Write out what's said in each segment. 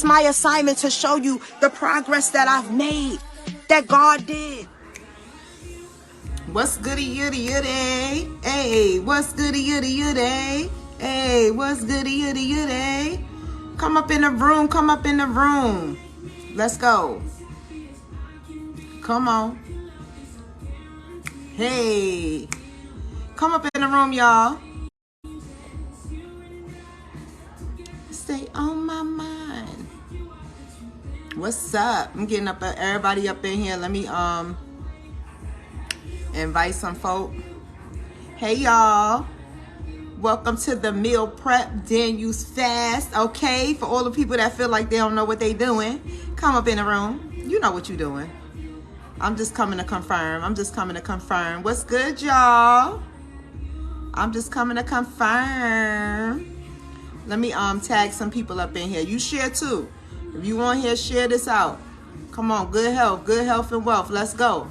my assignment, to show you the progress that I've made, that God did. What's goody yuddy yuddy? Hey, what's goody yuddy yuddy? Hey, what's goody yuddy yuddy? Come up in the room, come up in the room. Let's go. Come on. Hey, come up in the room, y'all. Stay on my mind. What's up? I'm getting up everybody up in here. Let me invite some folk. Hey y'all, welcome to the meal prep Daniel's fast. Okay, for all the people that feel like they don't know what they doing, come up in the room. You know what you doing. I'm just coming to confirm. What's good, y'all? I'm just coming to confirm. Let me tag some people up in here. You share too. If you want here, share this out. Come on, good health and wealth. Let's go.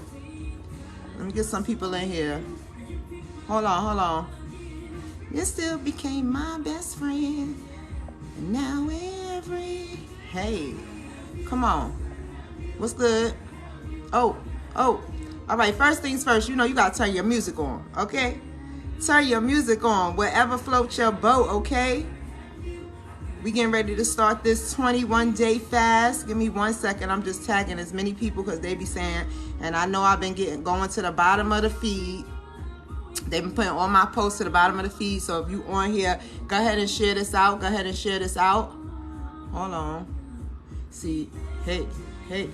Let me get some people in here. Hold on. You still became my best friend. And now hey, come on. What's good? Oh. All right, first things first, you know you gotta turn your music on, okay? Turn your music on, wherever floats your boat, okay? We getting ready to start this 21-day fast. Give me 1 second. I'm just tagging as many people because they be saying, and I know I've been going to the bottom of the feed. They've been putting all my posts to the bottom of the feed. So if you on here, go ahead and share this out. Hold on. See, hey.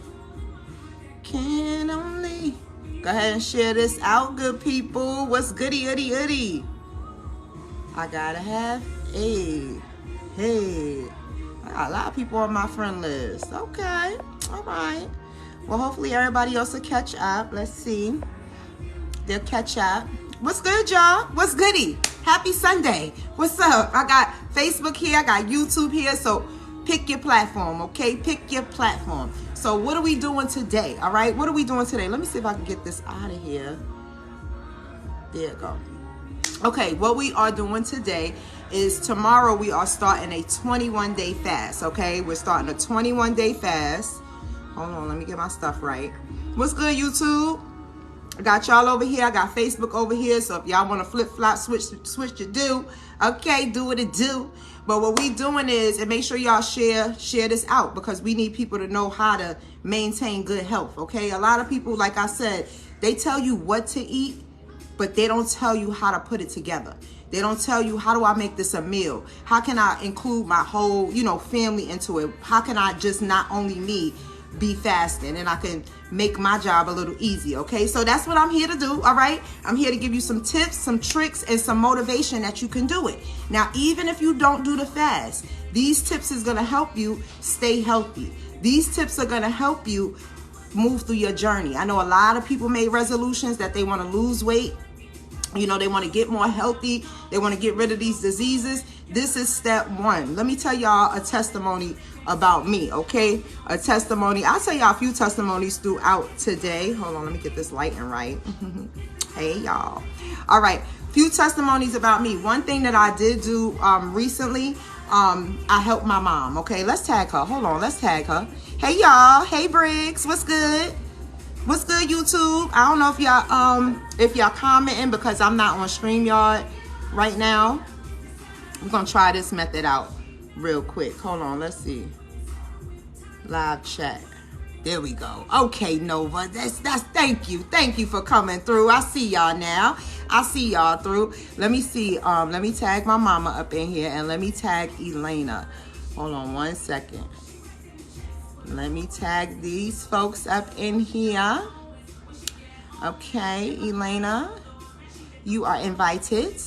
Can only. Go ahead and share this out, good people. What's goody, goody? I gotta have a. Hey, I got a lot of people on my friend list. Okay, all right. Well, hopefully everybody else will catch up. Let's see. They'll catch up. What's good, y'all? What's goody? Happy Sunday. What's up? I got Facebook here. I got YouTube here. So pick your platform, okay? Pick your platform. So what are we doing today, all right? What are we doing today? Let me see if I can get this out of here. There you go. Okay, what we are doing today is tomorrow we are starting a 21-day fast, okay? We're starting a 21-day fast. Hold on, let me get my stuff right. What's good, YouTube? I got y'all over here. I got Facebook over here. So if y'all want to flip-flop, switch to do, okay, do what it do. But what we doing is, and make sure y'all share this out, because we need people to know how to maintain good health, okay? A lot of people, like I said, they tell you what to eat, but they don't tell you how to put it together. They don't tell you, how do I make this a meal? How can I include my whole, family into it? How can I just, not only me, be fasting, and I can make my job a little easier, okay? So that's what I'm here to do, all right? I'm here to give you some tips, some tricks, and some motivation that you can do it. Now, even if you don't do the fast, these tips is gonna help you stay healthy. These tips are gonna help you move through your journey. I know a lot of people made resolutions that they wanna lose weight. They want to get more healthy. They want to get rid of these diseases. This is step one. Let me tell y'all a testimony about me, okay? A testimony. I'll tell y'all a few testimonies throughout today. Hold on, let me get this lighting right. Hey, y'all. All right, few testimonies about me. One thing that I did do recently, I helped my mom, okay? Let's tag her. Hold on, let's tag her. Hey, y'all. Hey, Briggs. What's good? What's good, YouTube? I don't know if y'all commenting, because I'm not on StreamYard right now. I'm gonna try this method out real quick. Hold on, let's see. Live chat. There we go. Okay, Nova. That's thank you for coming through. I see y'all now. I see y'all through. Let me see. Let me tag my mama up in here, and let me tag Elena. Hold on 1 second. Let me tag these folks up in here. Okay, Elena, you are invited.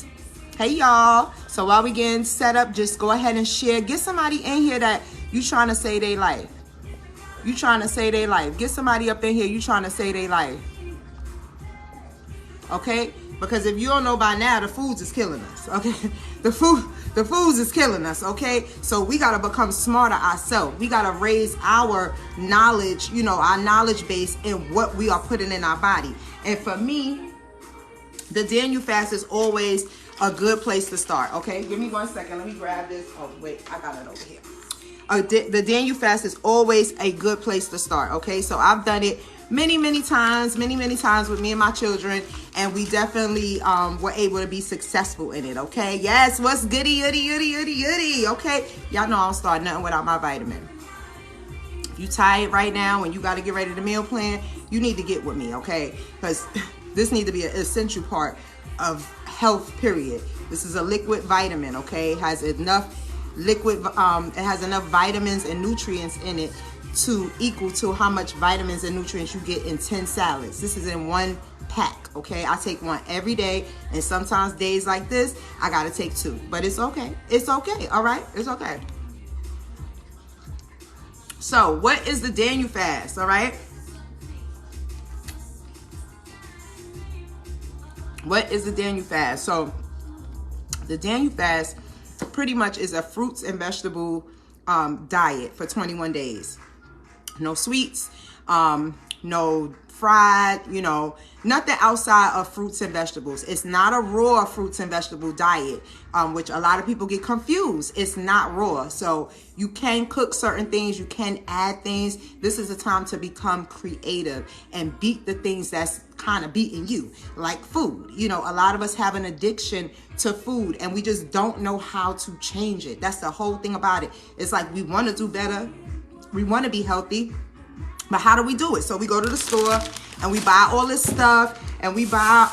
Hey, y'all. So while we getting set up, just go ahead and share. Get somebody in here that you trying to save their life. You trying to save their life. Get somebody up in here you trying to save their life. Okay? Because if you don't know by now, the foods is killing us. Okay? The foods is killing us, okay? So we got to become smarter ourselves. We got to raise our knowledge, our knowledge base in what we are putting in our body. And for me, the Daniel fast is always a good place to start, okay? Give me 1 second. Let me grab this. Oh, wait. I got it over here. the Daniel fast is always a good place to start. Okay, so I've done it many times with me and my children, and we definitely were able to be successful in it. Okay, yes, what's goody. Okay, y'all know I don't start nothing without my vitamin. If you tired right now and you got to get ready to meal plan, you need to get with me, okay? Because this needs to be an essential part of health, period. This is a liquid vitamin, okay? It has enough it has enough vitamins and nutrients in it to equal to how much vitamins and nutrients you get in 10 salads. This is in one pack, okay? I take one every day, and sometimes days like this, I gotta take 2. But it's okay. It's okay, all right? It's okay. So, what is the Daniel fast, all right? What is the Daniel fast? So, the Daniel fast pretty much is a fruits and vegetable diet for 21 days. No sweets, no fried, nothing outside of fruits and vegetables. It's not a raw fruits and vegetable diet, which a lot of people get confused. It's not raw. So you can cook certain things. You can add things. This is a time to become creative and beat the things that's kind of beating you, like food. A lot of us have an addiction to food, and we just don't know how to change it. That's the whole thing about it. It's like we want to do better. We want to be healthy. But how do we do it? So we go to the store and we buy all this stuff, and we buy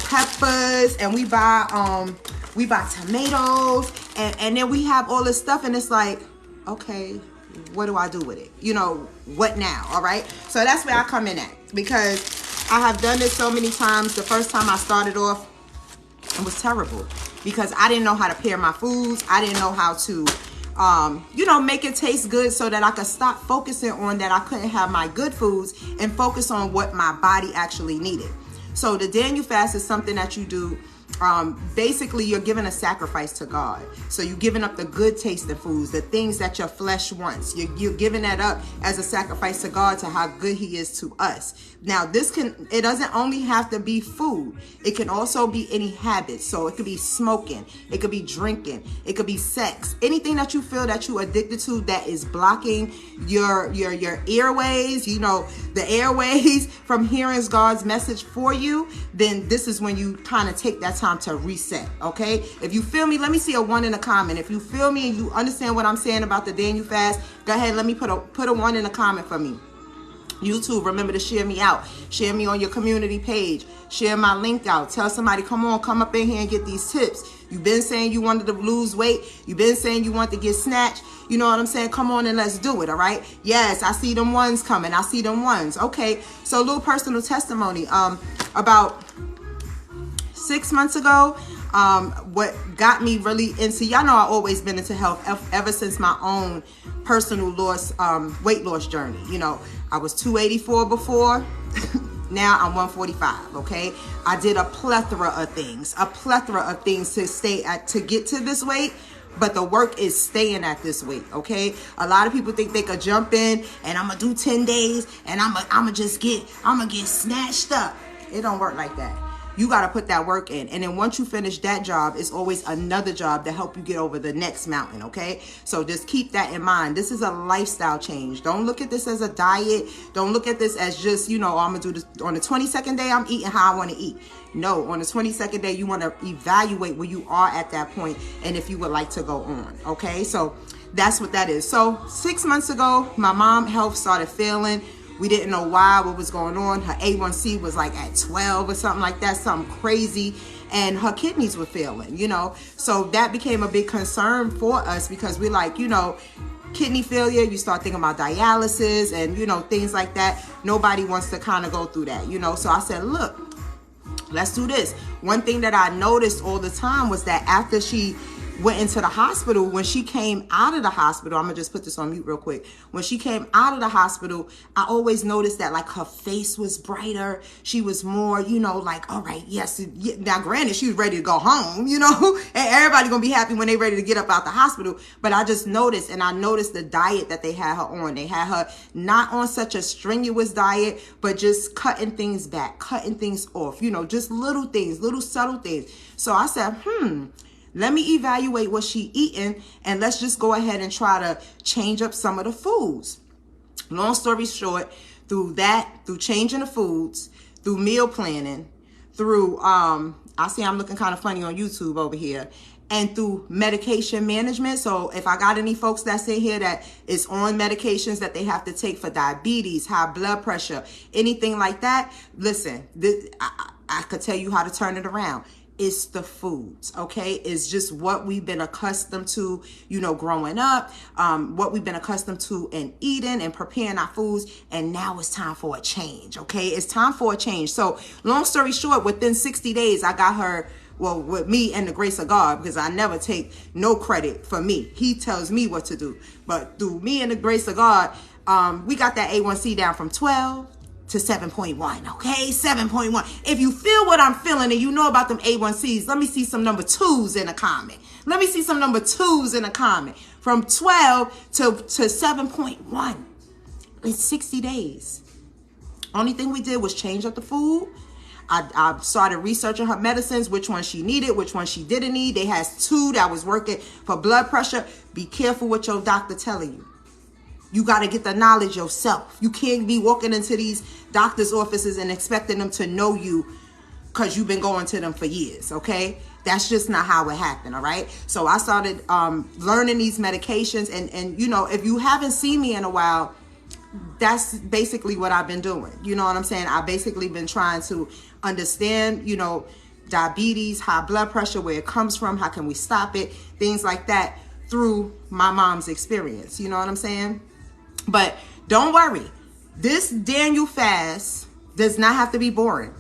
peppers, and we buy tomatoes, and then we have all this stuff, and it's like, okay, what do I do with it? What now? All right. So that's where I come in at, because I have done this so many times. The first time I started off, it was terrible because I didn't know how to pair my foods. I didn't know how to make it taste good, so that I could stop focusing on that I couldn't have my good foods and focus on what my body actually needed. So the Daniel fast is something that you do. Basically, you're giving a sacrifice to God. So you're giving up the good tasting foods, the things that your flesh wants. You're giving that up as a sacrifice to God, to how good He is to us. Now, it doesn't only have to be food. It can also be any habit. So it could be smoking. It could be drinking. It could be sex. Anything that you feel that you're addicted to that is blocking your airways, the airways from hearing God's message for you, then this is when you kind of take that time to reset, okay? If you feel me, let me see a 1 in a comment. If you feel me and you understand what I'm saying about the Daniel fast, go ahead, let me put a 1 in a comment for me. YouTube, remember to share me out. Share me on your community page. Share my link out. Tell somebody, come up in here and get these tips. You've been saying you wanted to lose weight. You've been saying you want to get snatched. You know what I'm saying? Come on and let's do it, all right? Yes, I see them ones coming. I see them ones. Okay, so a little personal testimony. About 6 months ago, what got me really into, y'all know I've always been into health ever since my own personal weight loss journey. I was 284 before. Now I'm 145, okay? I did a plethora of things to get to this weight, but the work is staying at this weight, okay? A lot of people think they could jump in and I'm gonna do 10 days and I'm gonna get snatched up. It don't work like that. You got to put that work in. And then once you finish that job, it's always another job to help you get over the next mountain, okay? So just keep that in mind. This is a lifestyle change. Don't look at this as a diet. Don't look at this as just, I'm going to do this on the 22nd day, I'm eating how I want to eat. No, on the 22nd day, you want to evaluate where you are at that point and if you would like to go on, okay? So that's what that is. So 6 months ago, my mom's health started failing. We didn't know why, what was going on. Her A1C was like at 12 or something like that, something crazy. And her kidneys were failing, So that became a big concern for us because we're like, kidney failure, you start thinking about dialysis and, things like that. Nobody wants to kind of go through that, So I said, look, let's do this. One thing that I noticed all the time was that after she went into the hospital, when she came out of the hospital, I'm gonna just put this on mute real quick. When she came out of the hospital, I always noticed that like her face was brighter. She was more, like, all right, yes. Now granted, she was ready to go home, and everybody gonna be happy when they ready to get up out the hospital. But I just noticed, and I noticed the diet that they had her on. They had her not on such a strenuous diet, but just cutting things back, cutting things off, just little things, little subtle things. So I said, Let me evaluate what she eating, and let's just go ahead and try to change up some of the foods. Long story short, through changing the foods, through meal planning, through, I see I'm looking kind of funny on YouTube over here, and through medication management. So if I got any folks that's in here that is on medications that they have to take for diabetes, high blood pressure, anything like that, listen, I could tell you how to turn it around. It's the foods, okay? It's just what we've been accustomed to, growing up, what we've been accustomed to in eating and preparing our foods, and now it's time for a change, okay? It's time for a change. So long story short, within 60 days, I got her, well, with me and the grace of God, because I never take no credit for me. He tells me what to do. But through me and the grace of God, we got that A1C down from 12 to 7.1, okay? 7.1. If you feel what I'm feeling and you know about them A1Cs, let me see some number 2s in a comment. Let me see some number 2s in a comment. From 12 to 7.1 in 60 days. Only thing we did was change up the food. I started researching her medicines, which one she needed, which one she didn't need. They had 2 that was working for blood pressure. Be careful what your doctor telling you. You got to get the knowledge yourself. You can't be walking into these doctor's offices and expecting them to know you because you've been going to them for years, okay? That's just not how it happened, all right? So I started learning these medications. And if you haven't seen me in a while, that's basically what I've been doing. You know what I'm saying? I've basically been trying to understand, diabetes, high blood pressure, where it comes from, how can we stop it, things like that through my mom's experience. You know what I'm saying? But don't worry. This Daniel fast does not have to be boring.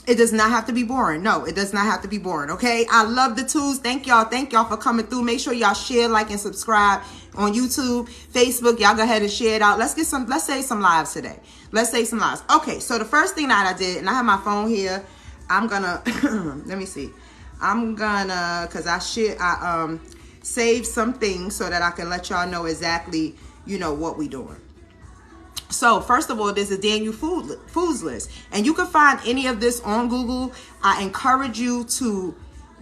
It does not have to be boring. No, it does not have to be boring, okay? I love the tools. Thank y'all. Thank y'all for coming through. Make sure y'all share, like, and subscribe on YouTube, Facebook. Y'all go ahead and share it out. Let's save some lives today. Let's save some lives. Okay, so the first thing that I did, and I have my phone here. I'm gonna, let me see. I'm gonna, because I saved some things so that I can let y'all know exactly, what we doing. So first of all, there's a Daniel foods list, and you can find any of this on Google. I encourage you to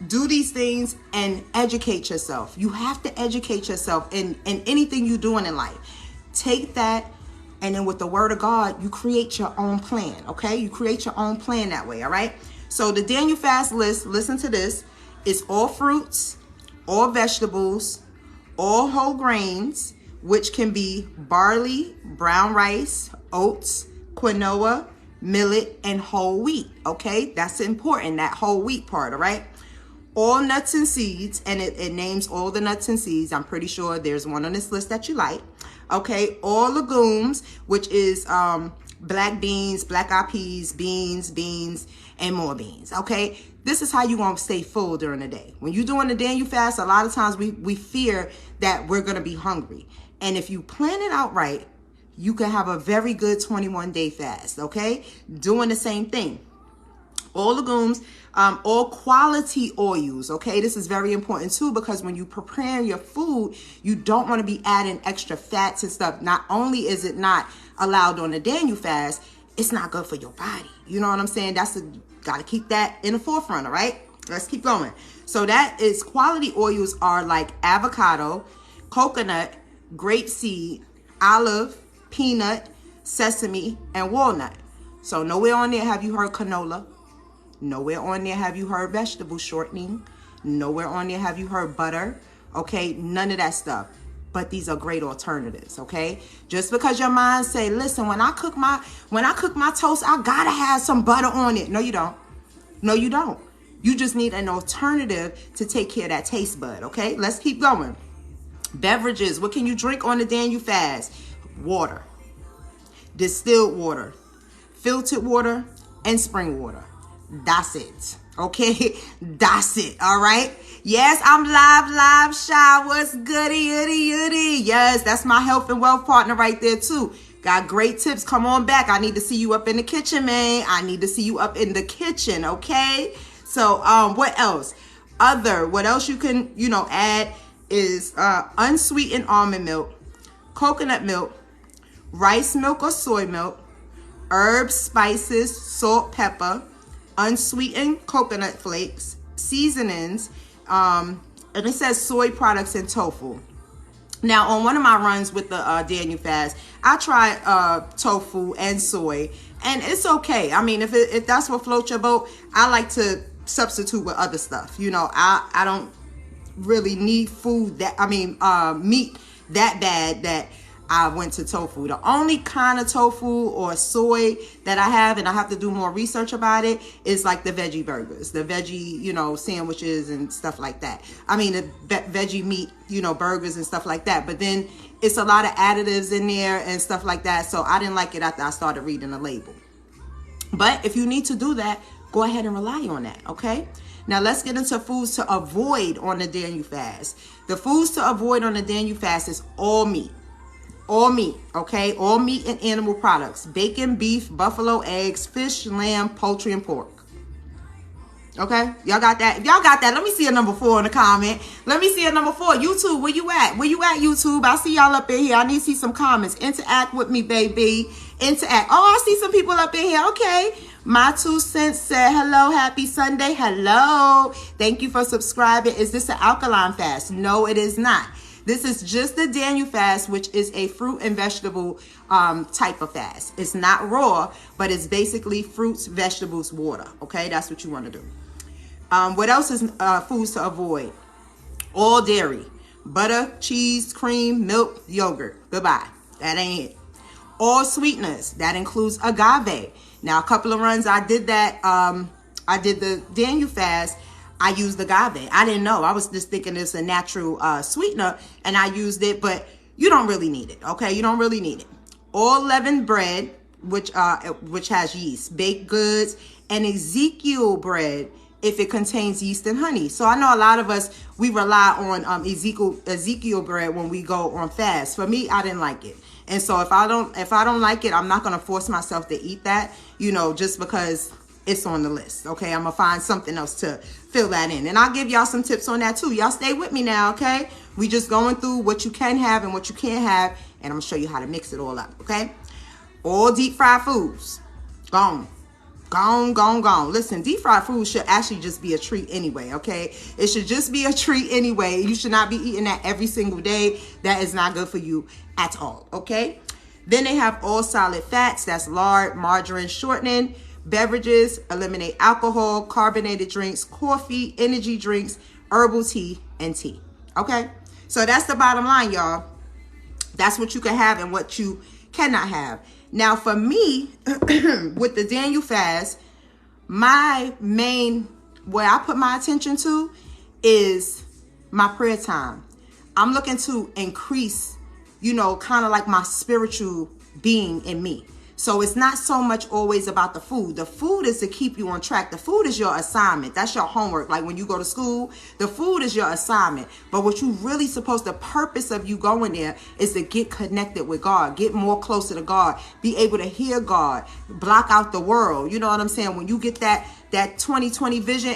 do these things and educate yourself. You have to educate yourself in anything you're doing in life. Take that, and then with the word of God, you create your own plan, okay? You create your own plan that way, all right? So the Daniel fast list, listen to this, is all fruits, all vegetables, all whole grains, which can be barley, brown rice, oats, quinoa, millet, and whole wheat, okay? That's important, that whole wheat part, all right? All nuts and seeds, and it names all the nuts and seeds. I'm pretty sure there's one on this list that you like, okay? All legumes, which is black beans, black-eyed peas, beans, and more beans, okay? This is how you want to stay full during the day. When you're doing the Daniel fast, a lot of times we fear that we're going to be hungry. And if you plan it out right, you can have a very good 21-day fast, okay? Doing the same thing. All legumes, all quality oils, okay? This is very important too, because when you prepare your food, you don't want to be adding extra fats and stuff. Not only is it not allowed on the Daniel fast, it's not good for your body. You know what I'm saying? Got to keep that in the forefront, all right? Let's keep going. So that is quality oils are like avocado, coconut, grapeseed, olive, peanut, sesame, and walnut. So nowhere on there have you heard canola. Nowhere on there have you heard vegetable shortening. Nowhere on there have you heard butter. Okay, none of that stuff. But these are great alternatives, okay? Just because your mind say, listen, when I cook my toast, I gotta have some butter on it. No, you don't. No, you don't. You just need an alternative to take care of that taste bud, okay? Let's keep going. Beverages. What can you drink on the Daniel fast? Water, distilled water, filtered water, and spring water. That's it. Okay, that's it. All right. Yes, I'm live, shy. What's goody. Yes, that's my health and wealth partner right there too. Got great tips. Come on back. I need to see you up in the kitchen, man. I need to see you up in the kitchen. Okay. So, what else? What else you can, add is unsweetened almond milk, coconut milk, rice milk or soy milk, herbs, spices, salt, pepper, unsweetened coconut flakes, seasonings, And it says soy products and tofu. Now, on one of my runs with the Daniel fast, I tried tofu and soy, and it's okay. I mean, if that's what floats your boat, I like to substitute with other stuff. You know, I don't really need food that, meat that bad that I went to tofu. The only kind of tofu or soy that I have, and I have to do more research about it, is like the veggie burgers, the veggie, you know, sandwiches and stuff like that. I mean, the veggie meat, you know, burgers and stuff like that. But then it's a lot of additives in there and stuff like that. So I didn't like it after I started reading the label. But if you need to do that, go ahead and rely on that, okay? Now let's get into foods to avoid on the Daniel fast. The foods to avoid on the Daniel fast is all meat. All meat, okay? All meat and animal products. Bacon, beef, buffalo eggs, fish, lamb, poultry, and pork. Okay? Y'all got that? If y'all got that, let me see a number 4 in the comment. Let me see a number 4. YouTube, where you at? Where you at, YouTube? I see y'all up in here. I need to see some comments. Interact with me, baby. Interact. Oh, I see some people up in here. Okay. My 2 cents said, hello, happy Sunday. Hello. Thank you for subscribing. Is this an alkaline fast? No, it is not. This is just the Daniel fast, which is a fruit and vegetable type of fast. It's not raw, but it's basically fruits, vegetables, water. Okay, that's what you want to do. What else is foods to avoid? All dairy, butter, cheese, cream, milk, yogurt. Goodbye. That ain't it. All sweeteners. That includes agave. Now, a couple of runs I did that. I did the Daniel fast. I used agave. I didn't know. I was just thinking it's a natural sweetener, and I used it, but you don't really need it, okay? You don't really need it. All leavened bread, which has yeast, baked goods, and Ezekiel bread if it contains yeast and honey. So I know a lot of us, we rely on Ezekiel bread when we go on fast. For me, I didn't like it. And so if I don't like it, I'm not going to force myself to eat that, you know, just because it's on the list. Okay, I'm gonna find something else to fill that in, and I'll give y'all some tips on that too. Y'all stay with me now, okay? We just going through what you can have and what you can't have, and I'm gonna show you how to mix it all up. Okay, all deep fried foods, gone. Listen, deep fried food should actually just be a treat anyway. Okay, it should just be a treat anyway. You should not be eating that every single day. That is not good for you at all. Okay, then they have all solid fats. That's lard, margarine, shortening. Beverages, eliminate alcohol, carbonated drinks, coffee, energy drinks, herbal tea, and tea. Okay? So that's the bottom line, y'all. That's what you can have and what you cannot have. Now, for me, with the Daniel fast, my main, where I put my attention to is my prayer time. I'm looking to increase, you know, kind of like my spiritual being in me. So it's not so much always about the food. The food is to keep you on track. The food is your assignment. That's your homework. Like when you go to school, the food is your assignment. But what you really supposed, the purpose of you going there is to get connected with God, get more closer to God, be able to hear God, block out the world. You know what I'm saying? When you get that 20/20 vision,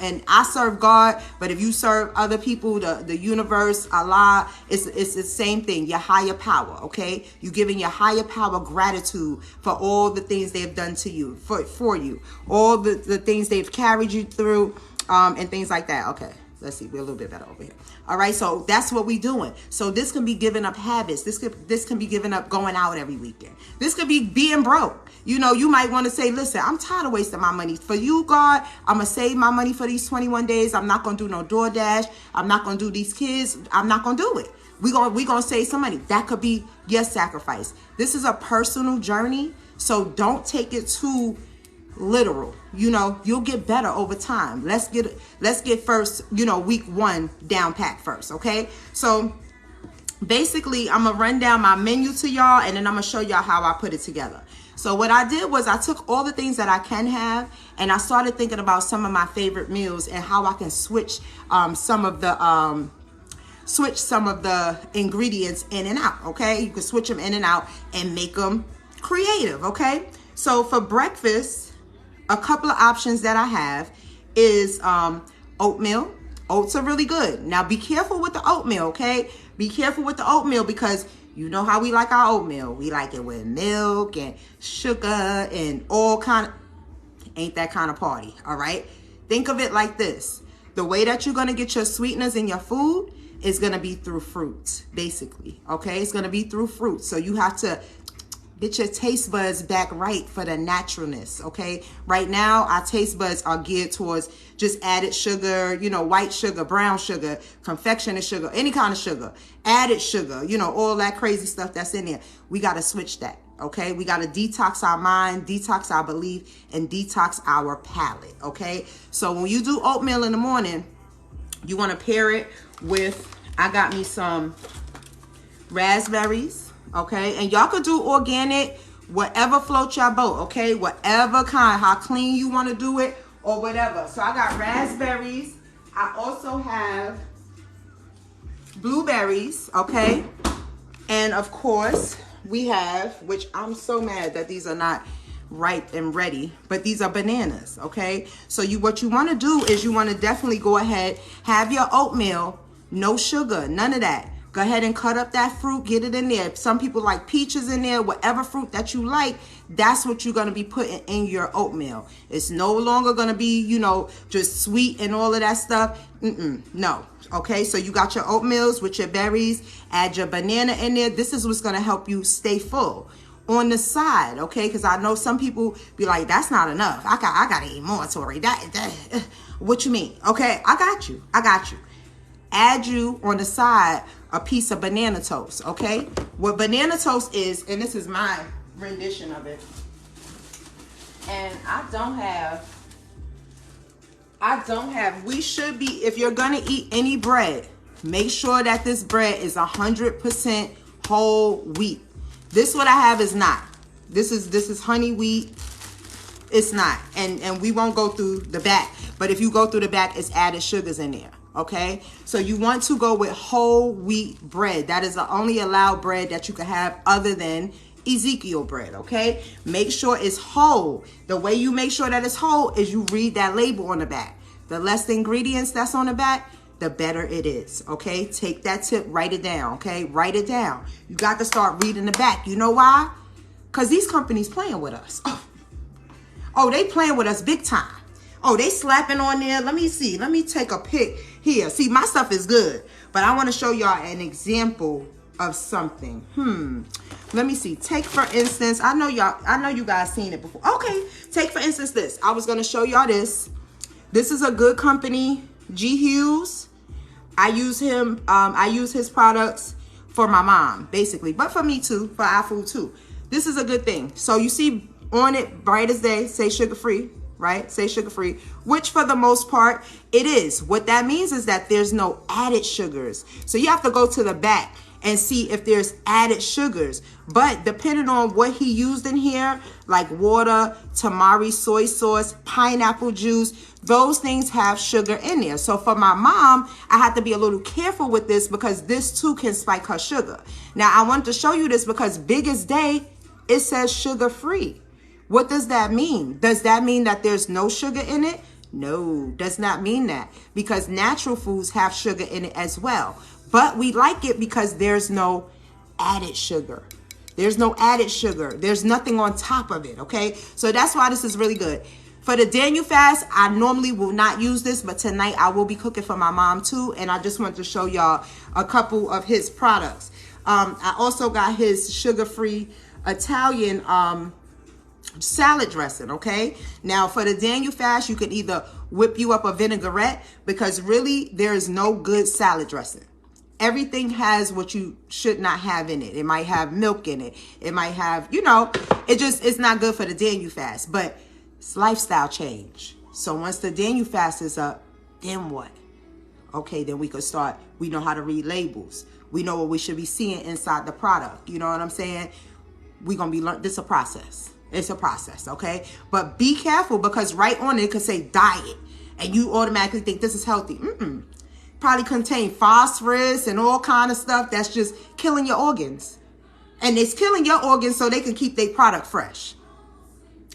and I serve God, but if you serve other people, the universe, Allah, it's the same thing, your higher power, okay? You giving your higher power gratitude for all the things they've done to you, for you, all the things they've carried you through, and things like that. Okay, let's see, we're a little bit better over here. All right, so that's what we're doing. So this can be giving up habits. This can be giving up going out every weekend. This could be being broke. You know, you might want to say, listen, I'm tired of wasting my money. For you, God, I'm going to save my money for these 21 days. I'm not going to do no DoorDash. I'm not going to do these kids. I'm not going to do it. We're going to save some money. That could be your sacrifice. This is a personal journey, so don't take it too literal. You know, you'll get better over time. Let's get first, you know, week 1 down pat first, okay? So basically, I'm gonna run down my menu to y'all, and then I'm gonna show y'all how I put it together. So what I did was I took all the things that I can have, and I started thinking about some of my favorite meals and how I can switch some of the ingredients in and out, okay? You can switch them in and out and make them creative, okay? So for breakfast, a couple of options that I have is oatmeal. Oats are really good. Now be careful with the oatmeal, okay? Be careful with the oatmeal, because you know how we like our oatmeal. We like it with milk and sugar and all kind of, ain't that kind of party, all right? Think of it like this. The way that you're going to get your sweeteners in your food is going to be through fruits, basically. Okay, it's going to be through fruit. So you have to get your taste buds back right for the naturalness. Okay, right now our taste buds are geared towards just added sugar, you know, white sugar, brown sugar, confectionery sugar, any kind of sugar, added sugar, you know, all that crazy stuff that's in there. We got to switch that. Okay, we got to detox our mind, detox our belief, and detox our palate. Okay, so when you do oatmeal in the morning, you want to pair it with, I got me some raspberries. Okay, and y'all could do organic, whatever floats your boat. Okay, whatever kind, how clean you want to do it or whatever. So I got raspberries. I also have blueberries. Okay, and of course we have, which I'm so mad that these are not ripe and ready, but these are bananas. Okay, so what you want to do is you want to definitely go ahead, have your oatmeal, no sugar, none of that. Go ahead and cut up that fruit, get it in there. Some people like peaches in there, whatever fruit that you like, that's what you're going to be putting in your oatmeal. It's no longer going to be, you know, just sweet and all of that stuff. No. Okay, so you got your oatmeals with your berries, add your banana in there. This is what's going to help you stay full. On the side, okay, because I know some people be like, that's not enough. I got to eat more, Tori. What you mean? Okay, I got you. Add you on the side a piece of banana toast. Okay, what banana toast is, and this is my rendition of it, and I don't have, we should be, if you're gonna eat any bread, make sure that this bread is 100% whole wheat. This what I have is not. This is honey wheat. It's not, and we won't go through the back, but if you go through the back, it's added sugars in there. Okay, so you want to go with whole wheat bread. That is the only allowed bread that you can have other than Ezekiel bread. Okay, make sure it's whole. The way you make sure that it's whole is you read that label on the back. The less ingredients that's on the back, the better it is. Okay, take that tip, write it down. Okay, write it down. You got to start reading the back. You know why? Because these companies playing with us. Oh, they playing with us big time. Oh, they slapping on there. Let me see. Let me take a pic here. See, my stuff is good, but I want to show y'all an example of something. Let me see. Take for instance, I know you guys seen it before. Okay, take for instance this. I was going to show y'all this. This is a good company, G. Hughes. I use him. I use his products for my mom, basically, but for me too, for our food too. This is a good thing. So you see on it, bright as day, say sugar-free. Right? Say sugar-free, which for the most part it is. What that means is that there's no added sugars. So you have to go to the back and see if there's added sugars. But depending on what he used in here, like water, tamari soy sauce, pineapple juice, those things have sugar in there. So for my mom, I have to be a little careful with this because this too can spike her sugar. Now I want to show you this because Biggest Day, it says sugar-free. What does that mean? Does that mean that there's no sugar in it? No, does not mean that, because natural foods have sugar in it as well. But we like it because there's no added sugar. There's no added sugar. There's nothing on top of it, okay? So that's why this is really good. For the Daniel fast, I normally will not use this, but tonight I will be cooking for my mom too, and I just want to show y'all a couple of his products. I also got his sugar-free Italian salad dressing. Okay, now for the Daniel fast, you can either whip you up a vinaigrette, because really there is no good salad dressing. Everything has what you should not have in it. It might have milk in it. It might have, you know, it's not good for the Daniel fast, but it's lifestyle change. So once the Daniel fast is up, then what? Okay, then we could start. We know how to read labels. We know what we should be seeing inside the product. You know what I'm saying? We're going to be learning. This is a process. It's a process, okay? But be careful, because right on it could say diet, and you automatically think this is healthy. Probably contain phosphorus and all kind of stuff that's just killing your organs. And it's killing your organs so they can keep their product fresh.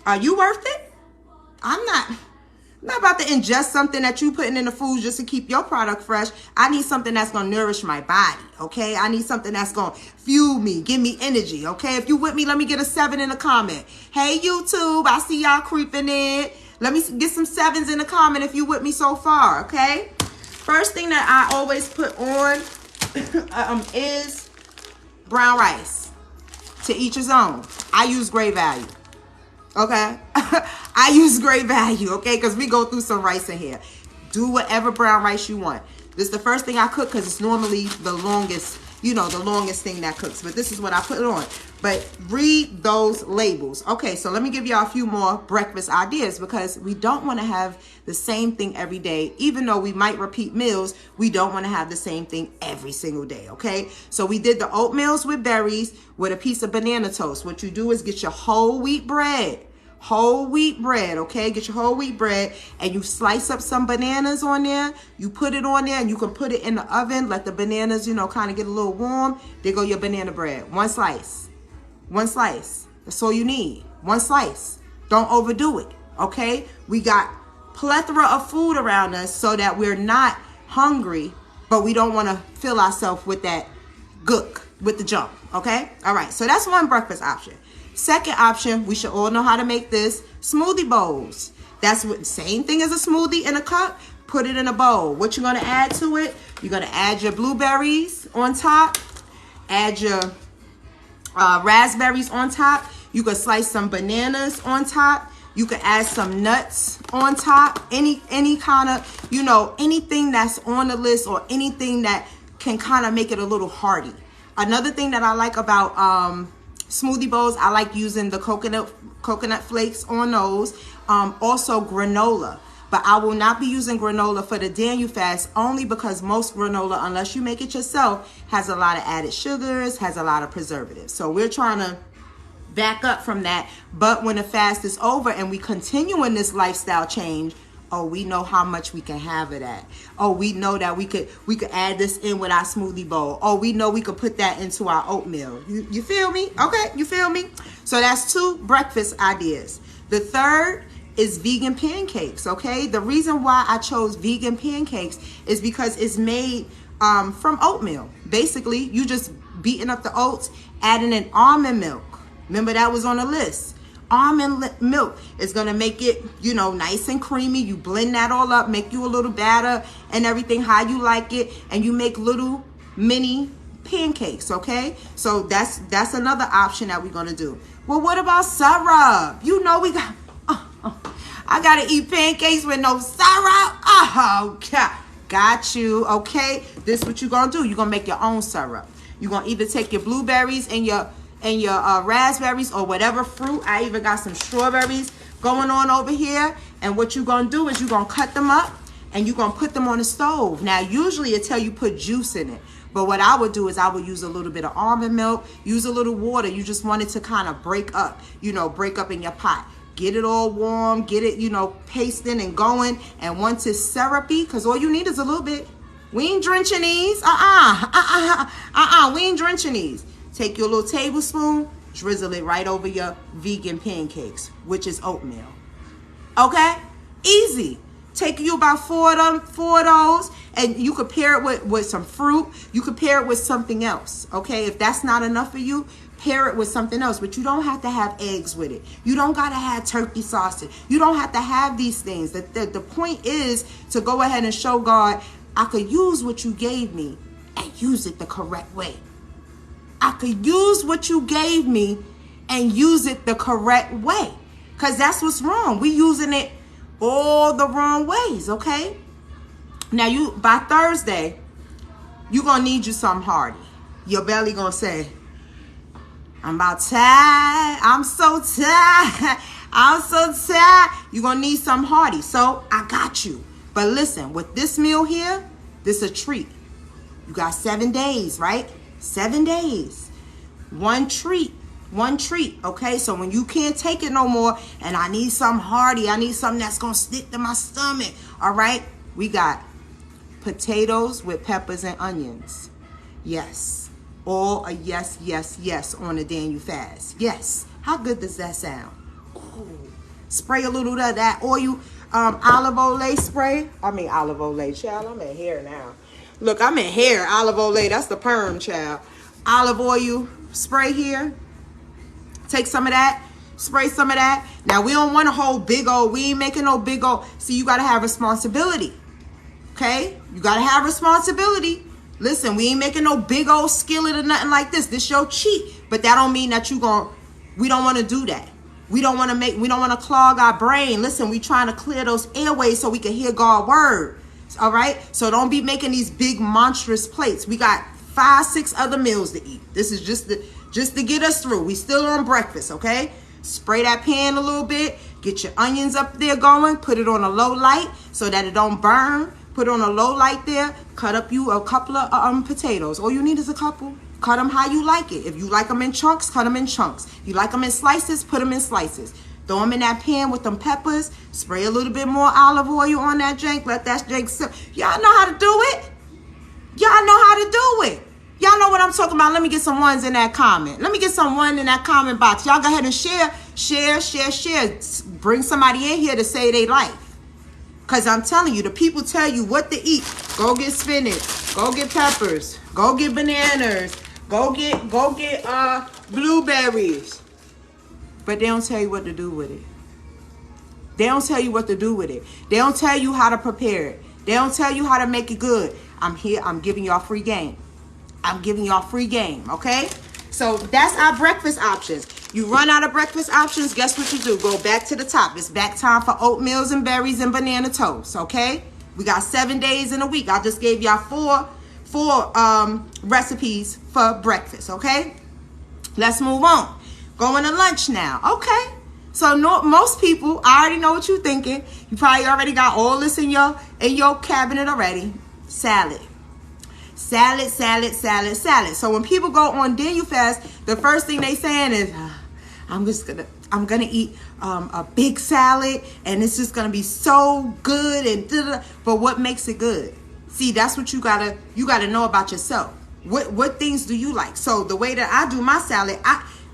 Are you worth it? I'm not about to ingest something that you putting in the food just to keep your product fresh. I need something that's going to nourish my body, okay? I need something that's going to fuel me, give me energy, okay? If you with me, let me get a 7 in the comment. Hey, YouTube, I see y'all creeping in. Let me get some 7s in the comment if you with me so far, okay? First thing that I always put on is brown rice. To each his own. I use Great Value, okay? I use Great Value, okay? Because we go through some rice in here. Do whatever brown rice you want. This is the first thing I cook because it's normally the longest, you know, the longest thing that cooks. But this is what I put it on. But read those labels. Okay, so let me give y'all a few more breakfast ideas because we don't want to have the same thing every day. Even though we might repeat meals, we don't want to have the same thing every single day, okay? So we did the oatmeals with berries with a piece of banana toast. What you do is get your whole wheat bread. Whole wheat bread, okay? Get your whole wheat bread and you slice up some bananas on there. You put it on there and you can put it in the oven. Let the bananas, you know, kind of get a little warm. There go your banana bread. One slice. One slice. That's all you need. One slice. Don't overdo it, okay? We got plethora of food around us so that we're not hungry, but we don't want to fill ourselves with that gook, with the junk, okay? All right, so that's one breakfast option. Second option, we should all know how to make this, smoothie bowls. That's what, same thing as a smoothie in a cup. Put it in a bowl. What you're going to add to it, you're going to add your blueberries on top, add your raspberries on top. You can slice some bananas on top. You can add some nuts on top. Any kind of, you know, anything that's on the list or anything that can kind of make it a little hearty. Another thing that I like about smoothie bowls, I like using the coconut flakes on those. Also granola. But I will not be using granola for the Daniel fast only because most granola, unless you make it yourself, has a lot of added sugars, has a lot of preservatives. So we're trying to back up from that. But when the fast is over and we continue in this lifestyle change, oh, we know how much we can have it at. Oh, we know that we could add this in with our smoothie bowl. Oh, we know we could put that into our oatmeal. You feel me? Okay, you feel me? So that's 2 breakfast ideas. The third is vegan pancakes, okay? The reason why I chose vegan pancakes is because it's made from oatmeal. Basically, you just beating up the oats, adding in almond milk. Remember that was on the list. Almond milk is going to make it, you know, nice and creamy. You blend that all up, make you a little batter and everything how you like it, and you make little mini pancakes, okay? So that's another option that we're going to do. Well, what about syrup? You know we got... I gotta eat pancakes with no syrup. Oh, God. Got you, okay? This is what you're gonna do. You're gonna make your own syrup. You're gonna either take your blueberries and your raspberries or whatever fruit. I even got some strawberries going on over here. And what you're gonna do is you're gonna cut them up and you're gonna put them on the stove. Now, usually it tell you put juice in it. But what I would do is I would use a little bit of almond milk, use a little water. You just want it to kind of break up, you know, break up in your pot. Get it all warm, get it, you know, pasting and going. And once it's syrupy, because all you need is a little bit. We ain't drenching these. We ain't drenching these. Take your little tablespoon, drizzle it right over your vegan pancakes, which is oatmeal. Okay? Easy. Take you about 4 of those, and you could pair it with some fruit. You could pair it with something else, okay? If that's not enough for you, pair it with something else. But you don't have to have eggs with it. You don't got to have turkey sausage. You don't have to have these things. The point is to go ahead and show God, I could use what you gave me and use it the correct way. I could use what you gave me and use it the correct way. Because that's what's wrong. We using it all the wrong ways, okay? Now, by Thursday, you're going to need you something hearty. Your belly going to say, I'm about tired. I'm so tired. I'm so tired. You're going to need something hearty. So, I got you. But listen, with this meal here, this is a treat. You got 7 days, right? 7 days. One treat. One treat, okay? So when you can't take it no more and I need something hearty, I need something that's going to stick to my stomach, all right? We got potatoes with peppers and onions. Yes. All a yes, yes, yes on the Daniel fast. Yes. How good does that sound? Ooh. Spray a little of that oil, olive oil spray. I mean olive oil, child. I'm in hair now. Look, I'm in hair. Olive oil, that's the perm, child. Olive oil spray here. Take some of that, Spray some of that. Now, we don't want a whole big old, we ain't making no big old. See, you got to have responsibility. Okay? You got to have responsibility. Listen, we ain't making no big old skillet or nothing like this. This your cheat. But that don't mean that we don't want to do that. We don't want to clog our brain. Listen, we trying to clear those airways so we can hear God's word. All right? So don't be making these big monstrous plates. We got 5, 6 other meals to eat. This is just to get us through. We still on breakfast, okay? Spray that pan a little bit. Get your onions up there going. Put it on a low light so that it don't burn. Put it on a low light there. Cut up you a couple of potatoes. All you need is a couple. Cut them how you like it. If you like them in chunks, cut them in chunks. If you like them in slices, put them in slices. Throw them in that pan with them peppers. Spray a little bit more olive oil on that drink. Let that drink sit. Y'all know how to do it. Y'all know how to do it. Y'all know what I'm talking about. Let me get some ones in that comment. Let me get some one in that comment box. Y'all go ahead and share. Bring somebody in here to say they life. Because I'm telling you, the people tell you what to eat. Go get spinach. Go get peppers. Go get bananas. Go get blueberries. But they don't tell you what to do with it. They don't tell you what to do with it. They don't tell you how to prepare it. They don't tell you how to make it good. I'm here. I'm giving y'all free game. I'm giving y'all free game, okay? So that's our breakfast options. You run out of breakfast options, guess what you do? Go back to the top. It's back time for oatmeals and berries and banana toast, okay? We got 7 days in a week. I just gave y'all four recipes for breakfast, okay? Let's move on. Going to lunch now, okay? So most people, I already know what you're thinking. You probably already got all this in your cabinet already. Salad. Salad. So when people go on Daniel fast, the first thing they saying is, I'm gonna eat a big salad, and it's just gonna be so good and da-da-da. But what makes it good? See, that's what you gotta know about yourself. What things do you like? So the way that I do my salad,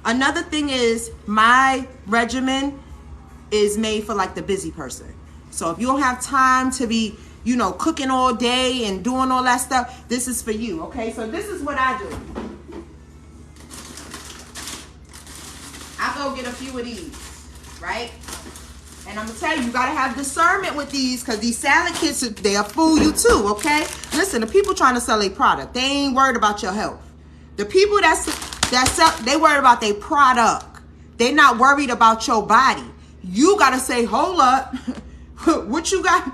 another thing is my regimen is made for like the busy person. So if you don't have time to be, cooking all day and doing all that stuff, this is for you, okay? So this is what I do. I go get a few of these, right? And I'm gonna tell you, you gotta have discernment with these, because these salad kits, they'll fool you too, okay? Listen, the people trying to sell a product, they ain't worried about your health. The people that sell, they worried about their product. They not worried about your body. You gotta say, hold up. What you got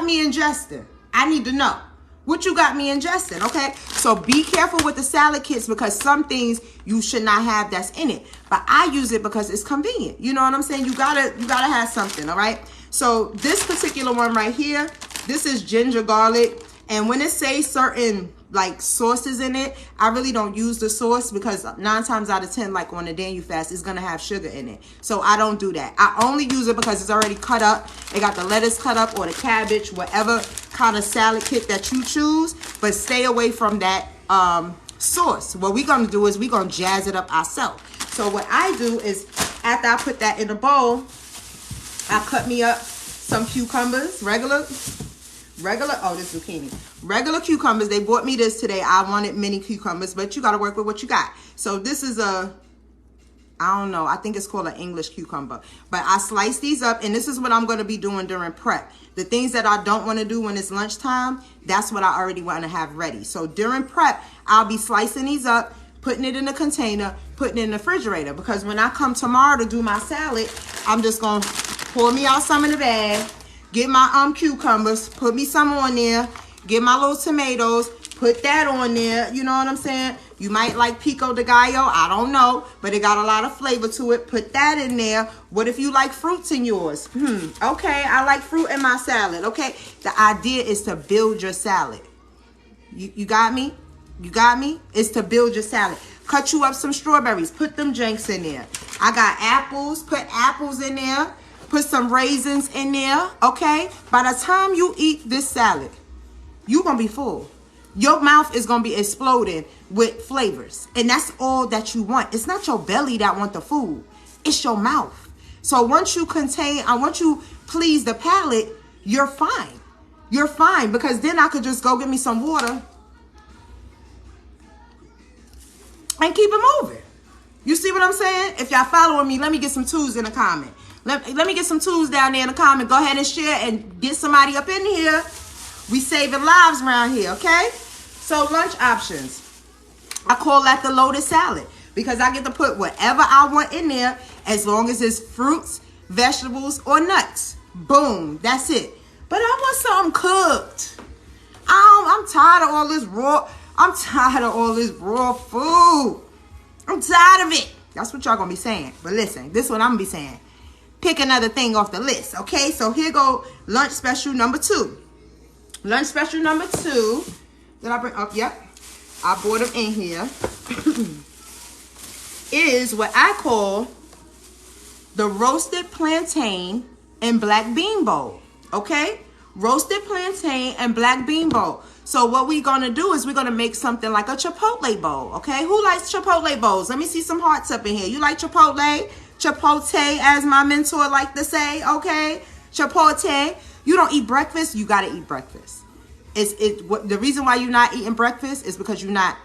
me ingesting? I need to know. What you got me ingesting, okay? So be careful with the salad kits, because some things you should not have that's in it. But I use it because it's convenient. You know what I'm saying? You gotta have something, all right? So this particular one right here, this is ginger garlic. And when it says certain like sauces in it, I really don't use the sauce, because 9 times out of 10, like on the Daniel fast, it's gonna have sugar in it. So I don't do that. I only use it because it's already cut up. It got the lettuce cut up or the cabbage, whatever kind of salad kit that you choose, but stay away from that sauce. What we're gonna do is we're gonna jazz it up ourselves. So what I do is, after I put that in a bowl, I cut me up some cucumbers, regular, oh, this zucchini. Regular cucumbers. They bought me this today. I wanted mini cucumbers, but you got to work with what you got. So this is I don't know. I think it's called an English cucumber. But I slice these up, and this is what I'm going to be doing during prep. The things that I don't want to do when it's lunchtime, that's what I already want to have ready. So during prep, I'll be slicing these up, putting it in a container, putting it in the refrigerator. Because when I come tomorrow to do my salad, I'm just going to pour me out some in the bag, get my cucumbers, put me some on there, get my little tomatoes, put that on there. You know what I'm saying? You might like pico de gallo, I don't know, but it got a lot of flavor to it. Put that in there. What if you like fruits in yours? Okay, I like fruit in my salad. Okay, the idea is to build your salad. You got me? You got me? It's to build your salad. Cut you up some strawberries. Put them drinks in there. I got apples. Put apples in there. Put some raisins in there, okay? By the time you eat this salad, you're going to be full. Your mouth is going to be exploding with flavors. And that's all that you want. It's not your belly that want the food. It's your mouth. So once you please the palate, you're fine. You're fine, because then I could just go get me some water and keep it moving. You see what I'm saying? If y'all following me, let me get some twos in the comment. Let me get some twos down there in the comment. Go ahead and share and get somebody up in here. We saving lives around here, okay? So lunch options. I call that the loaded salad because I get to put whatever I want in there as long as it's fruits, vegetables, or nuts. Boom, that's it. But I want something cooked. I'm tired of all this raw. I'm tired of all this raw food. I'm tired of it. That's what y'all gonna be saying. But listen, this is what I'm gonna be saying. Pick another thing off the list, okay? So here go lunch special number 2. Lunch special number 2. Did I bring up? Yep. I brought them in here. Is what I call the roasted plantain and black bean bowl, okay? Roasted plantain and black bean bowl. So what we're going to do is we're going to make something like a Chipotle bowl, okay? Who likes Chipotle bowls? Let me see some hearts up in here. You like Chipotle? Chipotle, as my mentor like to say, okay? Chipotle. You don't eat breakfast? You got to eat breakfast. The reason why you're not eating breakfast is because you're not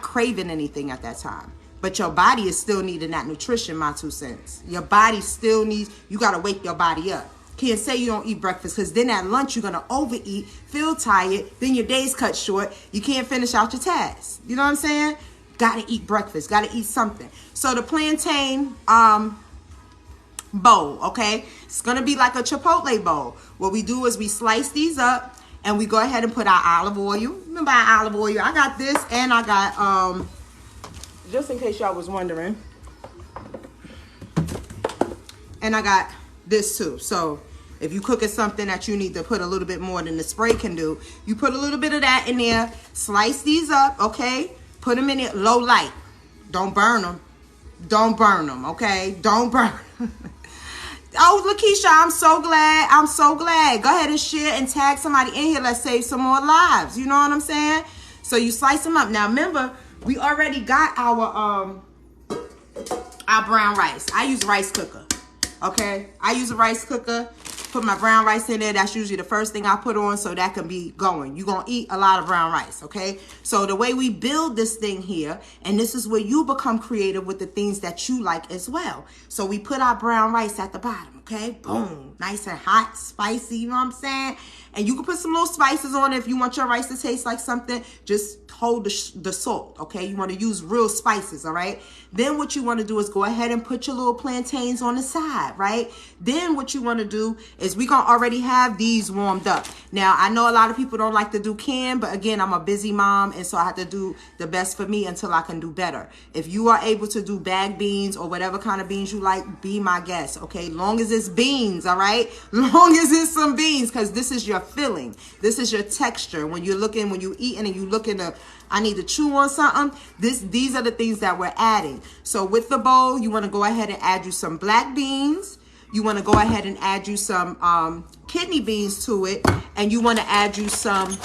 craving anything at that time. But your body is still needing that nutrition, my 2 cents. Your body still needs, you got to wake your body up. Can't say you don't eat breakfast because then at lunch you're going to overeat, feel tired, then your day's cut short. You can't finish out your tasks. You know what I'm saying? Got to eat breakfast. Got to eat something. So the plantain bowl, okay? It's going to be like a Chipotle bowl. What we do is we slice these up and we go ahead and put our olive oil. Remember our olive oil? I got this and I got, just in case y'all was wondering, and I got this too. So if you cooking something that you need to put a little bit more than the spray can do, you put a little bit of that in there. Slice these up, okay? Put them in it low light. Don't burn them. Don't burn them, okay? Don't burn them. Oh, Lakeisha, I'm so glad. I'm so glad. Go ahead and share and tag somebody in here. Let's save some more lives. You know what I'm saying? So you slice them up. Now remember, we already got our brown rice. I use a rice cooker. Okay, I use a rice cooker, put my brown rice in there. That's usually the first thing I put on so that can be going. You're going to eat a lot of brown rice, okay? So the way we build this thing here, and this is where you become creative with the things that you like as well. So we put our brown rice at the bottom, okay? Boom, nice and hot, spicy, you know what I'm saying? And you can put some little spices on it if you want your rice to taste like something. Just hold the salt, okay? You want to use real spices, all right? Then what you want to do is go ahead and put your little plantains on the side, right? Then what you want to do is we gonna already have these warmed up. Now, I know a lot of people don't like to do canned, but again, I'm a busy mom, and so I have to do the best for me until I can do better. If you are able to do bagged beans or whatever kind of beans you like, be my guest, okay? Long as it's beans, all right? Long as it's some beans, because this is your filling. This is your texture. When you're looking, when you're eating and you look in the, I need to chew on something, these are the things that we're adding. So with the bowl, you want to go ahead and add you some black beans. You want to go ahead and add you some kidney beans to it. And you want to add you some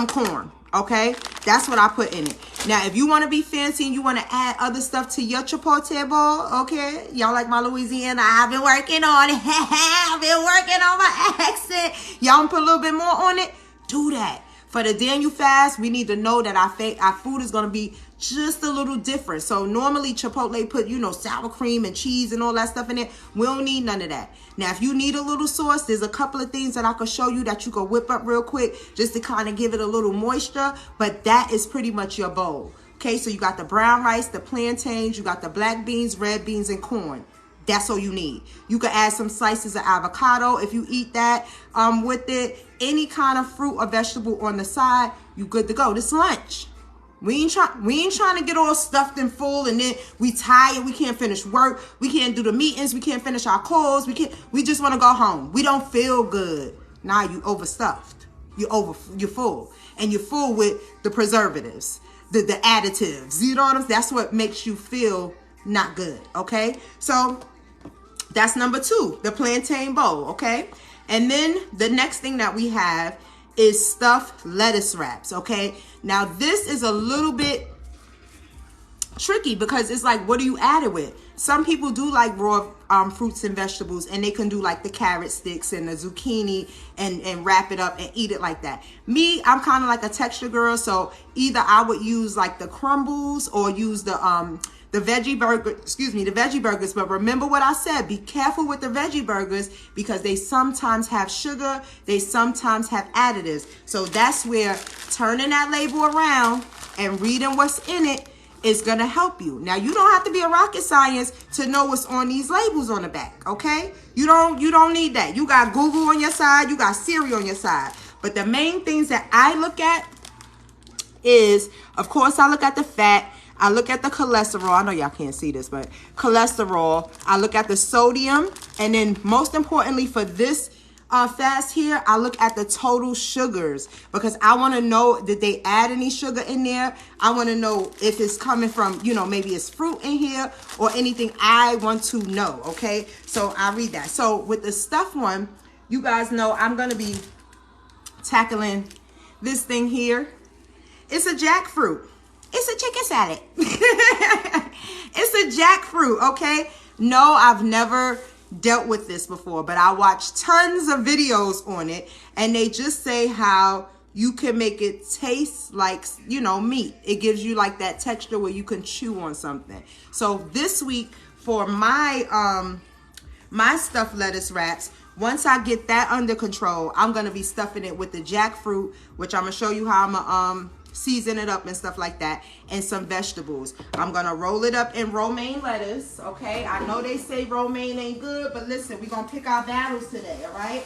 corn, okay? That's what I put in it. Now, if you want to be fancy and you want to add other stuff to your Chipotle bowl, okay? Y'all like my Louisiana? I've been working on it. I've been working on my accent. Y'all put a little bit more on it? Do that. For the Daniel fast, we need to know that our food is going to be just a little different. So normally Chipotle put, you know, sour cream and cheese and all that stuff in it. We don't need none of that. Now, if you need a little sauce, there's a couple of things that I could show you that you could whip up real quick just to kind of give it a little moisture. But that is pretty much your bowl. Okay, so you got the brown rice, the plantains, you got the black beans, red beans, and corn. That's all you need. You could add some slices of avocado if you eat that with it. Any kind of fruit or vegetable on the side, you good to go. This lunch. We ain't trying to get all stuffed and full and then we tired. We can't finish work. We can't do the meetings. We can't finish our calls. We just want to go home. We don't feel good. Now you overstuffed. You're full. And you're full with the preservatives, the additives. You know what I'm saying? That's what makes you feel not good. Okay? So that's number 2, the plantain bowl. Okay? And then the next thing that we have is stuffed lettuce wraps, okay? Now, this is a little bit tricky because it's like, what do you add it with? some people do like raw fruits and vegetables, and they can do like the carrot sticks and the zucchini and wrap it up and eat it like that. Me, I'm kind of like a texture girl, so either I would use like the crumbles or use the veggie burger, the veggie burgers. But remember what I said, be careful with the veggie burgers because they sometimes have sugar, they sometimes have additives. So that's where turning that label around and reading what's in it is gonna help you. Now, you don't have to be a rocket science to know what's on these labels on the back, okay? You don't need that. You got Google on your side, you got Siri on your side. But the main things that I look at is, of course, I look at the fat, I look at the cholesterol. I know y'all can't see this, but cholesterol. I look at the sodium, and then most importantly for this fast here, I look at the total sugars because I want to know, did they add any sugar in there? I want to know if it's coming from, you know, maybe it's fruit in here or anything. I want to know, okay? So I read that. So with the stuffed one, you guys know I'm going to be tackling this thing here. It's a jackfruit. It's a chicken salad. It's a jackfruit, okay? No, I've never dealt with this before, but I watched tons of videos on it, and they just say how you can make it taste like, you know, meat. It gives you like that texture where you can chew on something. So this week for my my stuffed lettuce wraps, once I get that under control, I'm gonna be stuffing it with the jackfruit, which I'm gonna show you how I'm gonna season it up and stuff like that, and some vegetables. I'm gonna roll it up in romaine lettuce, okay? I know they say romaine ain't good, but listen, we're gonna pick our battles today, all right?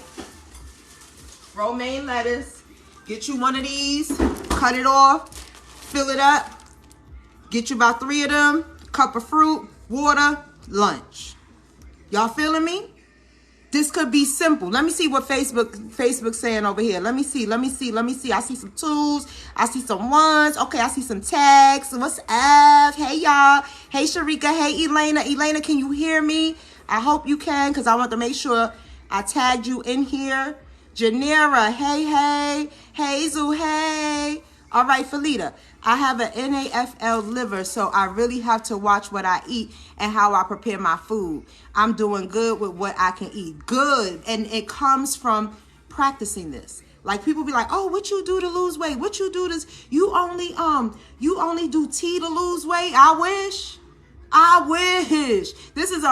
Romaine lettuce. Get you one of these, cut it off, fill it up, get you about 3 of them, cup of fruit, water, lunch. Y'all feeling me? This could be simple. Let me see what Facebook's saying over here. Let me see. I see some twos. I see some ones. Okay, I see some tags. What's up? Hey, y'all. Hey, Sharika. Hey, Elena. Elena, can you hear me? I hope you can, because I want to make sure I tagged you in here. Janira. Hey. Hazel. Hey. All right, Felita. I have an NAFL liver, so I really have to watch what I eat and how I prepare my food. I'm doing good with what I can eat. Good. And it comes from practicing this. Like, people be like, oh, what you do to lose weight? What you do to, you only do tea to lose weight? I wish. This is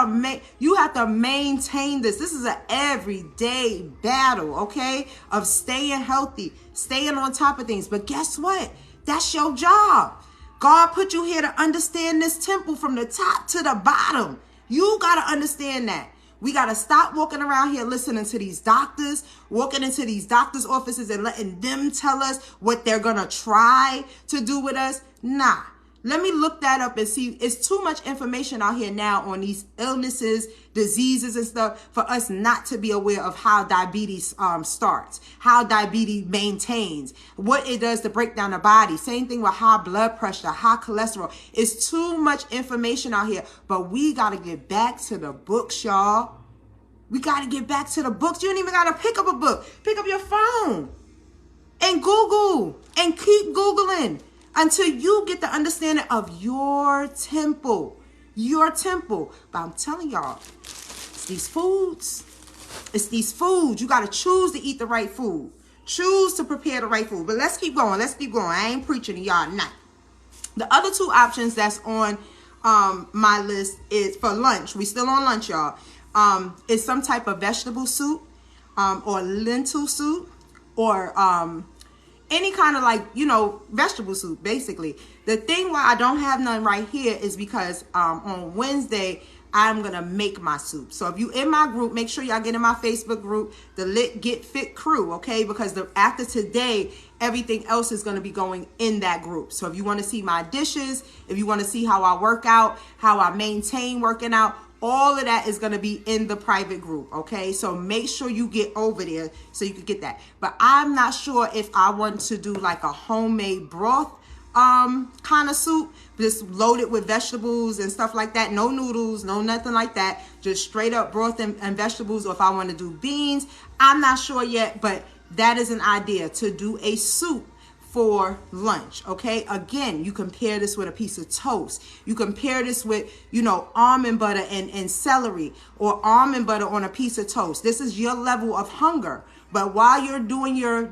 you have to maintain this. This is an everyday battle, okay? Of staying healthy, staying on top of things. But guess what? That's your job. God put you here to understand this temple from the top to the bottom. You got to understand that. We got to stop walking around here listening to these doctors, walking into these doctors' offices and letting them tell us what they're going to try to do with us. Nah. Let me look that up and see. It's too much information out here now on these illnesses, diseases and stuff for us not to be aware of how diabetes starts, how diabetes maintains, what it does to break down the body. Same thing with high blood pressure, high cholesterol. It's too much information out here, but we got to get back to the books, y'all. We got to get back to the books. You don't even got to pick up a book. Pick up your phone and Google and keep Googling until you get the understanding of your temple. Your temple. But I'm telling y'all, it's these foods. It's these foods. You got to choose to eat the right food. Choose to prepare the right food. But let's keep going. I ain't preaching to y'all tonight. The other 2 options that's on my list is for lunch. We still on lunch, y'all. Is some type of vegetable soup or lentil soup or any kind of, like, you know, vegetable soup, basically. The thing why I don't have none right here is because on Wednesday, I'm going to make my soup. So if you in my group, make sure y'all get in my Facebook group, the Lit Get Fit crew, okay? Because after today, everything else is going to be going in that group. So if you want to see my dishes, if you want to see how I work out, how I maintain working out, all of that is going to be in the private group, okay? So make sure you get over there so you can get that. But I'm not sure if I want to do like a homemade broth kind of soup, just loaded with vegetables and stuff like that. No noodles, no nothing like that. Just straight up broth and vegetables. Or if I want to do beans, I'm not sure yet, but that is an idea, to do a soup for lunch, okay? Again, you compare this with a piece of toast. You compare this with, almond butter and celery, or almond butter on a piece of toast. This is your level of hunger. But while you're doing your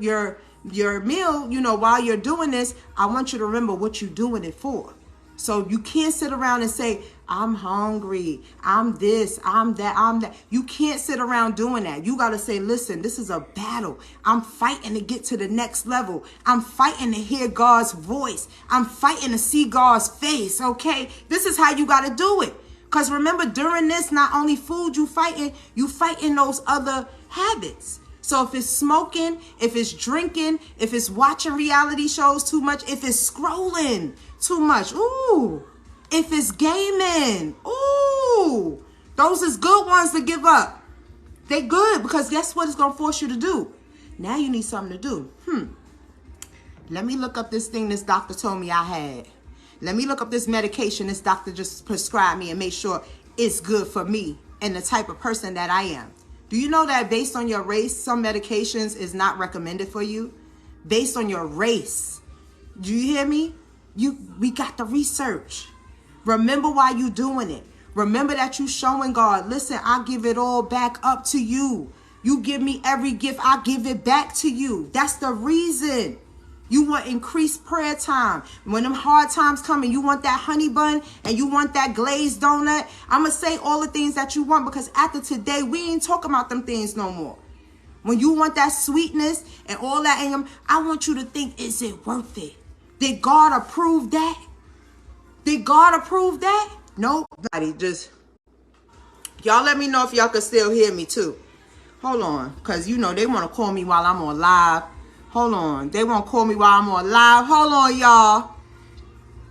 meal, while you're doing this, I want you to remember what you're doing it for. So you can't sit around and say, I'm hungry, I'm this, I'm that. You can't sit around doing that. You got to say, listen, this is a battle. I'm fighting to get to the next level. I'm fighting to hear God's voice. I'm fighting to see God's face, okay? This is how you got to do it. Because remember, during this, not only food you fighting those other habits. So if it's smoking, if it's drinking, if it's watching reality shows too much, if it's scrolling too much, ooh, if it's gaming, ooh, those is good ones to give up. They good because guess what it's going to force you to do? Now you need something to do. Let me look up this thing this doctor told me I had. Let me look up this medication this doctor just prescribed me and make sure it's good for me and the type of person that I am. Do you know that based on your race, some medications is not recommended for you? Based on your race. Do you hear me? We got the research. Remember why you doing it. Remember that you showing God, listen, I give it all back up to you. You give me every gift, I give it back to you. That's the reason. You want increased prayer time. When them hard times come and you want that honey bun and you want that glazed donut, I'm going to say all the things that you want, because after today, we ain't talking about them things no more. When you want that sweetness and all that in them, I want you to think, is it worth it? Did God approve that? Did God approve that? Nope. Y'all let me know if y'all can still hear me too. Hold on, because they want to call me while I'm on live. Hold on. They won't call me while I'm on live. Hold on, y'all.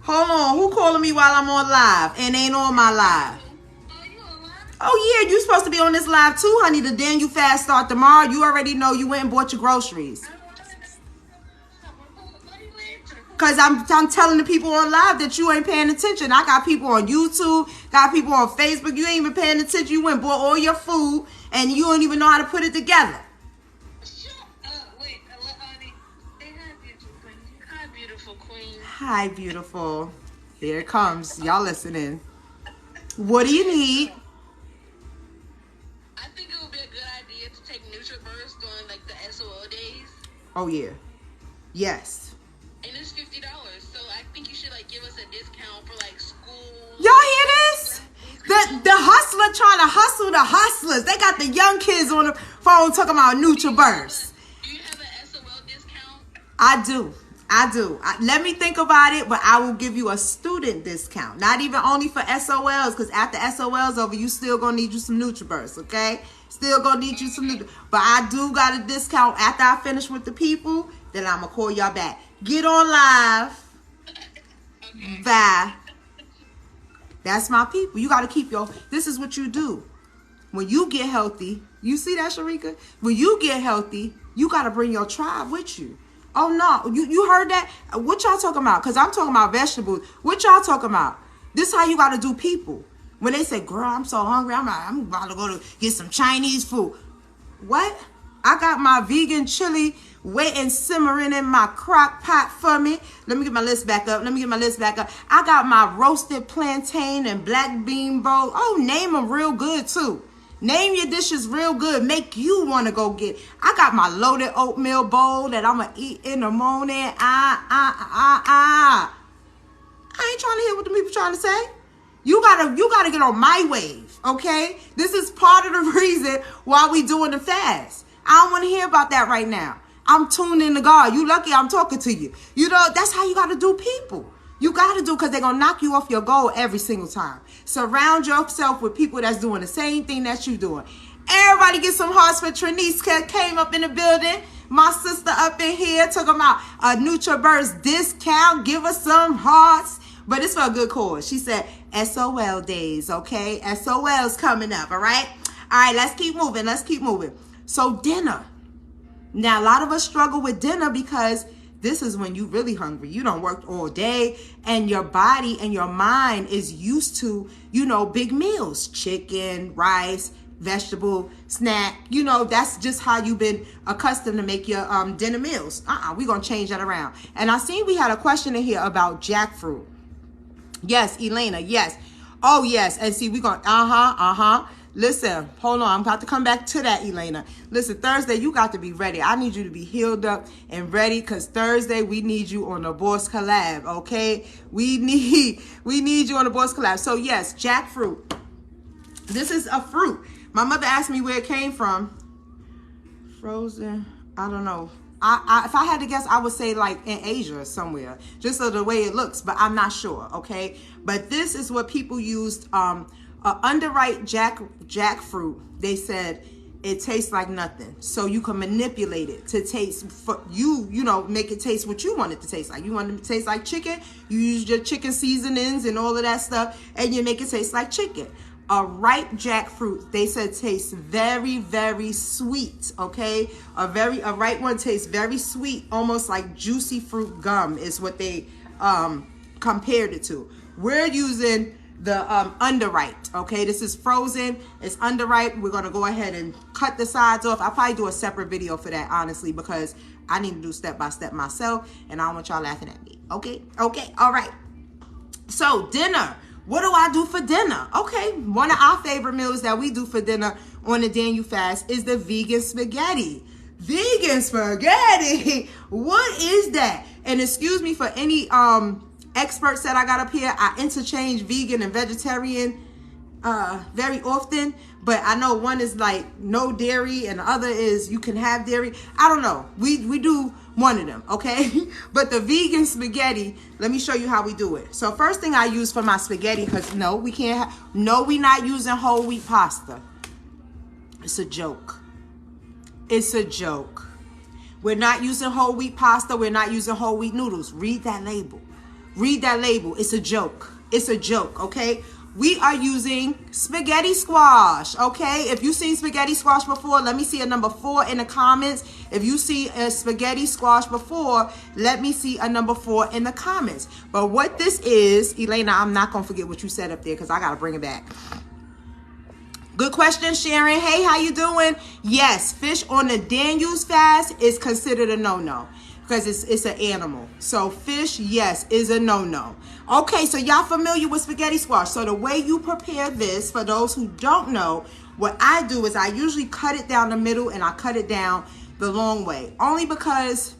Hold on. Who calling me while I'm on live and ain't on my live? Oh, yeah. You supposed to be on this live too, honey. The Daniel Fast start tomorrow. You already know you went and bought your groceries. Because I'm telling the people on live that you ain't paying attention. I got people on YouTube, got people on Facebook. You ain't even paying attention. You went and bought all your food and you don't even know how to put it together. Hi, beautiful. Here it comes. Y'all listening. What do you need? I think it would be a good idea to take NutriBurst during the SOL days. Oh, yeah. Yes. And it's $50. So I think you should give us a discount for school. Y'all hear this? The hustler trying to hustle the hustlers. They got the young kids on the phone talking about NutriBurst. Do you have an SOL discount? I do. Let me think about it, but I will give you a student discount. Not even only for SOLs, because after SOL's over, you still going to need you some NutriBurst, okay? Still going to need you some NutriBurst. But I do got a discount after I finish with the people, then I'm going to call y'all back. Get on live. Okay. Bye. That's my people. You got to keep this is what you do. When you get healthy, you see that, Sharika? When you get healthy, you got to bring your tribe with you. Oh, no. You heard that? What y'all talking about? Because I'm talking about vegetables. What y'all talking about? This is how you got to do people. When they say, girl, I'm so hungry. I'm about to go to get some Chinese food. What? I got my vegan chili waiting, simmering in my crock pot for me. Let me get my list back up. I got my roasted plantain and black bean bowl. Oh, name them real good, too. Name your dishes real good. Make you want to go get. I got my loaded oatmeal bowl that I'm going to eat in the morning. I ain't trying to hear what the people trying to say. You gotta get on my wave, okay? This is part of the reason why we doing the fast. I don't want to hear about that right now. I'm tuned in to God. You lucky I'm talking to you. That's how you got to do people. You got to do, because they're going to knock you off your goal every single time. Surround yourself with people that's doing the same thing that you doing. Everybody get some hearts for Trinice came up in the building. My sister up in here talking about a NutriBurst discount. Give us some hearts. But it's for a good cause. She said SOL days, okay? SOL's coming up, all right? All right, let's keep moving. So dinner. Now, a lot of us struggle with dinner because this is when you really hungry. You don't work all day and your body and your mind is used to, big meals, chicken, rice, vegetable snack. You know, that's just how you've been accustomed to make your dinner meals. We're going to change that around. And I seen we had a question in here about jackfruit. Yes, Elena, yes. Oh, yes. And see, we're going, Listen, hold on. I'm about to come back to that, Elena. Listen, Thursday, you got to be ready. I need you to be healed up and ready, because Thursday, we need you on the Boss Collab, okay? We need you on the Boss Collab. So, yes, jackfruit. This is a fruit. My mother asked me where it came from. Frozen. I don't know. If I had to guess, I would say like in Asia somewhere, just so the way it looks, but I'm not sure, okay? But this is what people used, underripe jackfruit. They said it tastes like nothing. So you can manipulate it to taste, for you know, make it taste what you want it to taste like. You want it to taste like chicken, you use your chicken seasonings and all of that stuff, and you make it taste like chicken. A ripe jackfruit, they said, tastes very, very sweet, okay? A ripe one tastes very sweet, almost like juicy fruit gum is what they compared it to. We're using the underripe, okay? This is frozen, it's underripe. We're gonna go ahead and cut the sides off. I'll probably do a separate video for that, honestly, because I need to do step by step myself, and I don't want y'all laughing at me, okay? Okay, all right. So, dinner. What do I do for dinner? Okay, one of our favorite meals that we do for dinner on the Daniel fast is the vegan spaghetti. Vegan spaghetti? What is that? And excuse me for any experts that I got up here. I interchange vegan and vegetarian very often, but I know one is like no dairy and the other is you can have dairy. I don't know. We do one of them, okay? But the vegan spaghetti, let me show you how we do it. So first thing I use for my spaghetti, because no, we can't no, we're not using whole wheat pasta. It's a joke. It's a joke. We're not using whole wheat pasta. We're not using whole wheat noodles. Read that label. Read that label. It's a joke. It's a joke, okay? We are using spaghetti squash, okay? If you've seen spaghetti squash before, let me see a number 4 in the comments. If you see a spaghetti squash before, let me see a number 4 in the comments. But what this is, Elena, I'm not going to forget what you said up there because I got to bring it back. Good question, Sharon. Hey, how you doing? Yes, fish on the Daniel's fast is considered a no-no, because it's an animal. So fish, yes, is a no-no. Okay, so y'all familiar with spaghetti squash. So the way you prepare this, for those who don't know, what I do is I usually cut it down the middle and I cut it down the long way. Only because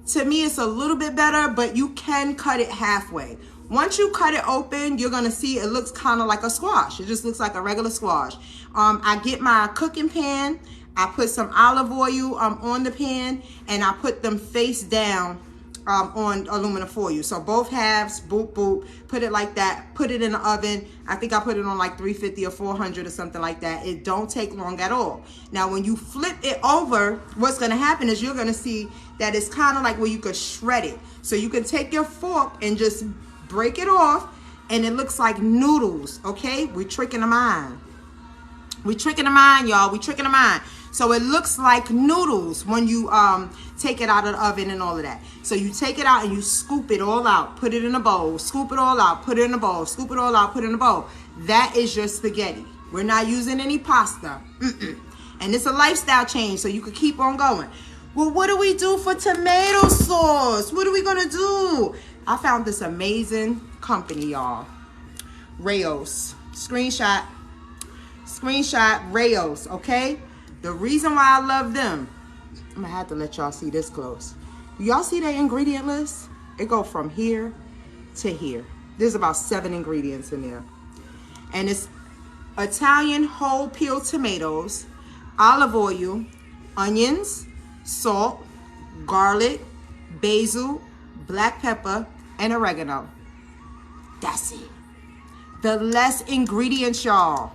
to me it's a little bit better, but you can cut it halfway. Once you cut it open, you're gonna see it looks kind of like a squash. It just looks like a regular squash. I get my cooking pan, I put some olive oil on the pan, and I put them face down on aluminum foil. So both halves, boop, boop, put it like that, put it in the oven. I think I put it on like 350 or 400 or something like that. It don't take long at all. Now, when you flip it over, what's gonna happen is you're gonna see that it's kind of like where you could shred it. So you can take your fork and just break it off, and it looks like noodles, okay? We're tricking the mind. We're tricking the mind, y'all. We're tricking the mind. So it looks like noodles when you take it out of the oven and all of that. So you take it out and you scoop it all out, put it in a bowl, scoop it all out, put it in a bowl, scoop it all out, put it in a bowl. That is your spaghetti. We're not using any pasta. And it's a lifestyle change, so you could keep on going. Well, what do we do for tomato sauce? What are we gonna do? I found this amazing company, y'all. Rao's. Screenshot Rao's, okay? The reason why I love them, I'm gonna have to let y'all see this close. Y'all see that ingredient list? It go from here to here. There's about 7 ingredients in there. And it's Italian whole peeled tomatoes, olive oil, onions, salt, garlic, basil, black pepper, and oregano. That's it. The less ingredients, y'all,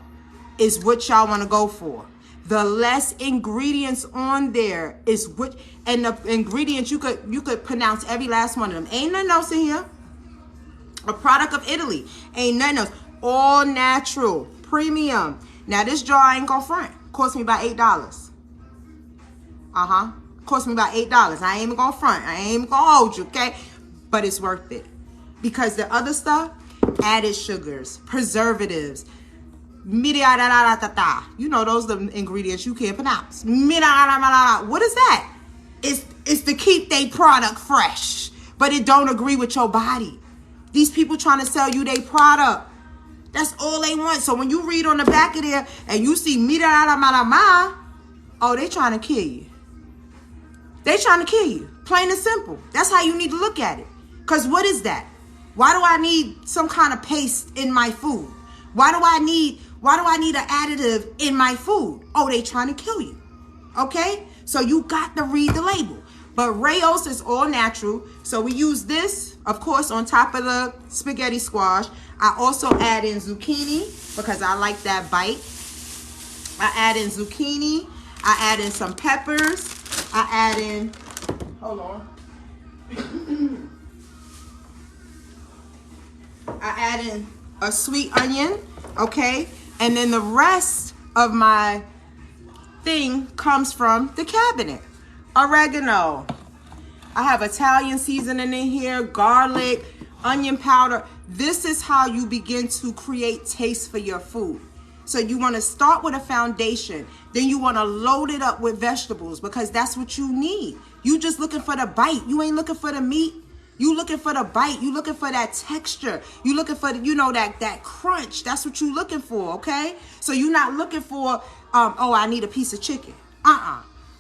is what y'all want to go for. The less ingredients on there is what, and the ingredients you could pronounce every last one of them. Ain't nothing else in here. A product of Italy. Ain't nothing else. All natural, premium. Now this jar I ain't gonna front. Cost me about $8. Cost me about $8. I ain't even gonna front. I ain't even gonna hold you, okay? But it's worth it. Because the other stuff, added sugars, preservatives, You know those are the ingredients you can't pronounce. What is that? It's to keep their product fresh, but it don't agree with your body. These people trying to sell you their product. That's all they want. So when you read on the back of there and you see oh, they trying to kill you. They trying to kill you. Plain and simple. That's how you need to look at it. Because what is that? Why do I need some kind of paste in my food? Why do I need an additive in my food? Oh, they trying to kill you. Okay? So you got to read the label. But Rao's is all natural. So we use this, of course, on top of the spaghetti squash. I also add in zucchini because I like that bite. I add in zucchini. I add in some peppers. I add in, hold on. I add in a sweet onion, okay? And then the rest of my thing comes from the cabinet. Oregano. I have Italian seasoning in here, garlic, onion powder. This is how you begin to create taste for your food. So you want to start with a foundation. Then you want to load it up with vegetables because that's what you need. You just looking for the bite. You ain't looking for the meat. You looking for the bite. You looking for that texture. You looking for, that crunch. That's what you looking for, okay? So you're not looking for, oh, I need a piece of chicken.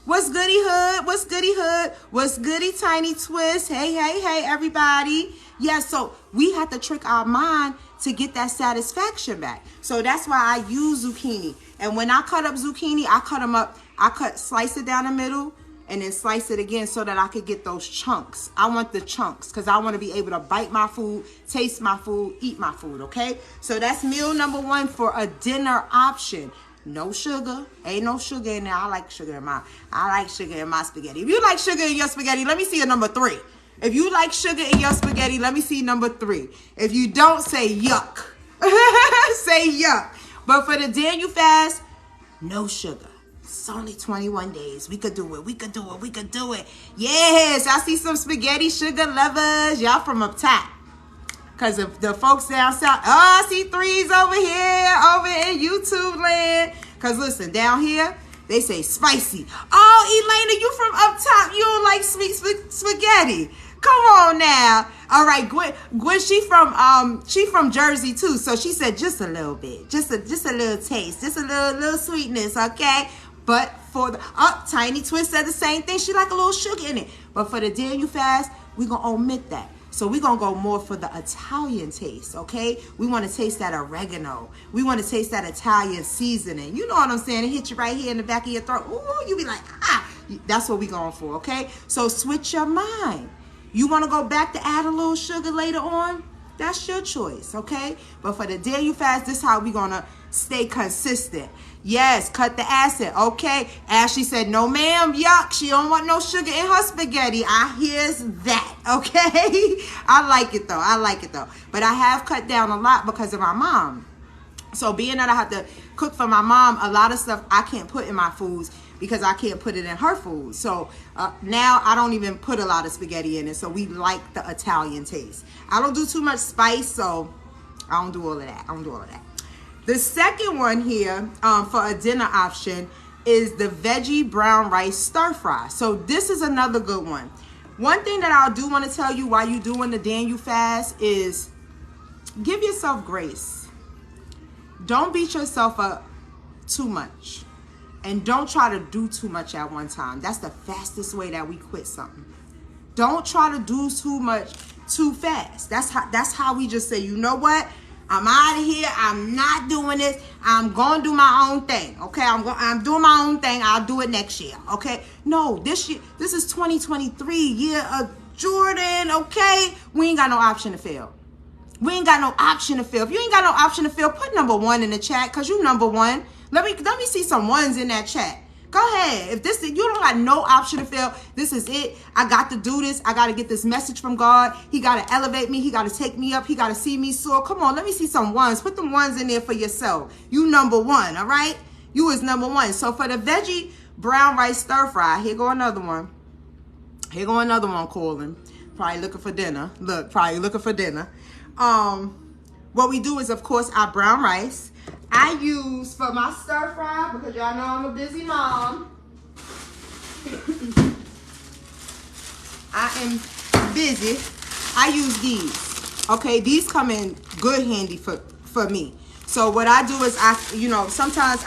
What's goody hood? What's goody hood? What's goody tiny twist? Hey, hey, hey, everybody. Yeah, so we have to trick our mind to get that satisfaction back. So that's why I use zucchini. And when I cut up zucchini, I cut them up. Slice it down the middle and then slice it again so that I could get those chunks. I want the chunks because I want to be able to bite my food, taste my food, eat my food, okay? So that's meal number 1 for a dinner option. No sugar. Ain't no sugar in there. I like sugar in my spaghetti. If you like sugar in your spaghetti, let me see a number 3. If you like sugar in your spaghetti, let me see number 3. If you don't, say yuck. Say yuck. But for the Daniel fast, no sugar. It's only 21 days. We could do it. We could do it. We could do it. Yes, I see some spaghetti sugar lovers. Y'all from up top. Because of the folks down south. Oh, I see 3s over in YouTube land. Because listen, down here, they say spicy. Oh, Elena, you from up top. You don't like sweet spaghetti. Come on now. All right, Gwen, she from Jersey too. So she said just a little bit. Just a little taste. Just a little sweetness, okay? But for the Tiny Twist said the same thing. She like a little sugar in it. But for the Daniel fast, we're going to omit that. So we're going to go more for the Italian taste, okay? We want to taste that oregano. We want to taste that Italian seasoning. You know what I'm saying? It hit you right here in the back of your throat. Ooh, you be like, That's what we're going for, okay? So switch your mind. You want to go back to add a little sugar later on? That's your choice, okay? But for the Daniel fast, this is how we're going to stay consistent. Yes, cut the acid, okay? Ashley said, no ma'am, yuck. She don't want no sugar in her spaghetti. I hears that, okay? I like it though. But I have cut down a lot because of my mom. So being that I have to cook for my mom, a lot of stuff I can't put in my foods because I can't put it in her food. So now I don't even put a lot of spaghetti in it. So we like the Italian taste. I don't do too much spice, so I don't do all of that. The second one here for a dinner option is the veggie brown rice stir fry. So this is another good one. One thing that I do want to tell you while you're doing the Daniel fast is give yourself grace. Don't beat yourself up too much. And don't try to do too much at one time. That's the fastest way that we quit something. Don't try to do too much too fast. That's how we just say, you know what? I'm out of here. I'm not doing this. I'm going to do my own thing. Okay? I'm doing my own thing. I'll do it next year. Okay? No, this year, this is 2023, year of Jordan. Okay? We ain't got no option to fail. We ain't got no option to fail. If you ain't got no option to fail, put number 1 in the chat because you number 1. Let me see some 1s in that chat. Go ahead. If you don't got no option to fail, this is it. I got to do this. I got to get this message from God. He got to elevate me. He got to take me up. He got to see me soar. Come on, let me see some 1s. Put them 1s in there for yourself. You number 1, all right? You is number 1. So for the veggie brown rice stir fry, here go another one. Here go another one calling. Probably looking for dinner. Look, probably looking for dinner. What we do is, of course, our brown rice. I use for my stir fry, because y'all know I'm a busy mom. I am busy. I use these. Okay, these come in good handy for me. So what I do is sometimes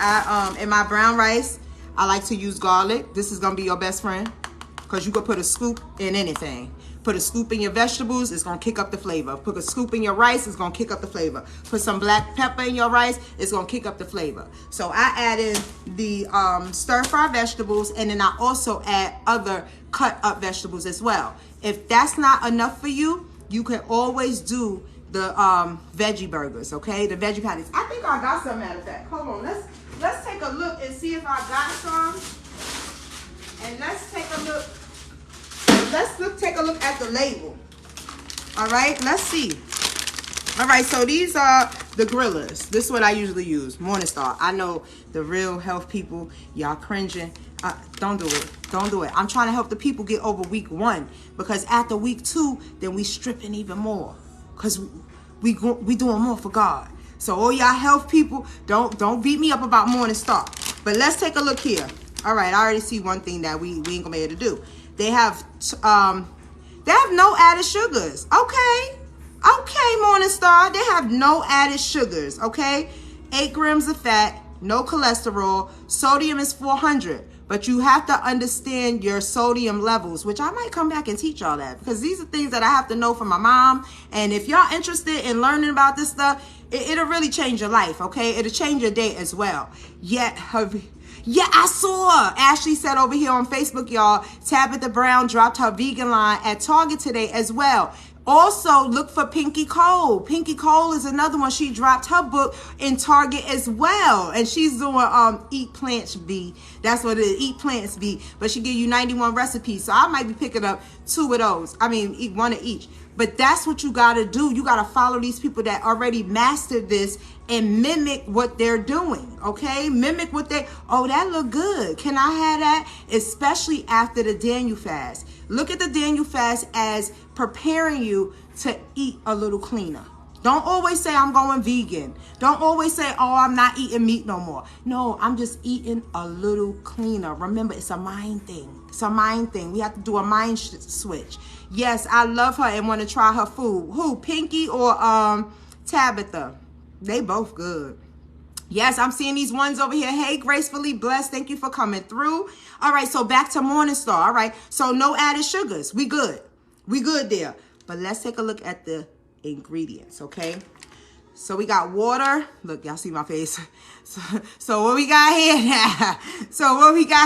in my brown rice, I like to use garlic. This is gonna be your best friend, because you could put a scoop in anything. Put a scoop in your vegetables, it's gonna kick up the flavor. Put a scoop in your rice, it's gonna kick up the flavor. Put some black pepper in your rice, it's gonna kick up the flavor. So I add in the stir fry vegetables, and then I also add other cut up vegetables as well. If that's not enough for you, you can always do the veggie burgers, okay? The veggie patties. I think I got some, matter of fact. Hold on, let's take a look and see if I got some. And let's take a look. Take a look at the label. All right, let's see. All right, so these are the grillers. This is what I usually use, Morningstar. I know the real health people, y'all cringing. Don't do it. Don't do it. I'm trying to help the people get over week 1, because after week 2, then we stripping even more, because we doing more for God. So all y'all health people, don't beat me up about Morningstar. But let's take a look here. All right, I already see one thing that we ain't gonna be able to do. They have no added sugars. Okay, Morningstar. They have no added sugars. Okay, 8 grams of fat, no cholesterol. Sodium is 400. But you have to understand your sodium levels, which I might come back and teach y'all that, because these are things that I have to know from my mom. And if y'all interested in learning about this stuff, it'll really change your life. Okay, it'll change your day as well. Yeah, I saw. Ashley said over here on Facebook, y'all, Tabitha Brown dropped her vegan line at Target today as well. Also, look for Pinky Cole. Pinky Cole is another one. She dropped her book in Target as well. And she's doing Eat Plants Be. That's what it is, Eat Plants Be. But she give you 91 recipes. So I might be picking up 2 of those. I mean, eat 1 of each. But that's what you got to do. You got to follow these people that already mastered this and mimic what they're doing, okay? Mimic what that look good. Can I have that? Especially after the Daniel fast. Look at the Daniel fast as preparing you to eat a little cleaner. Don't always say I'm going vegan. Don't always say, oh, I'm not eating meat no more. No, I'm just eating a little cleaner. Remember, it's a mind thing. It's a mind thing. We have to do a mind switch. Yes, I love her and want to try her food. Who, Pinky or Tabitha? They both good. Yes, I'm seeing these ones over here. Hey, Gracefully Blessed. Thank you for coming through. All right, so back to Morningstar. All right, so no added sugars. We good. We good there. But let's take a look at the ingredients, okay? So we got water. Look, y'all see my face. So what we got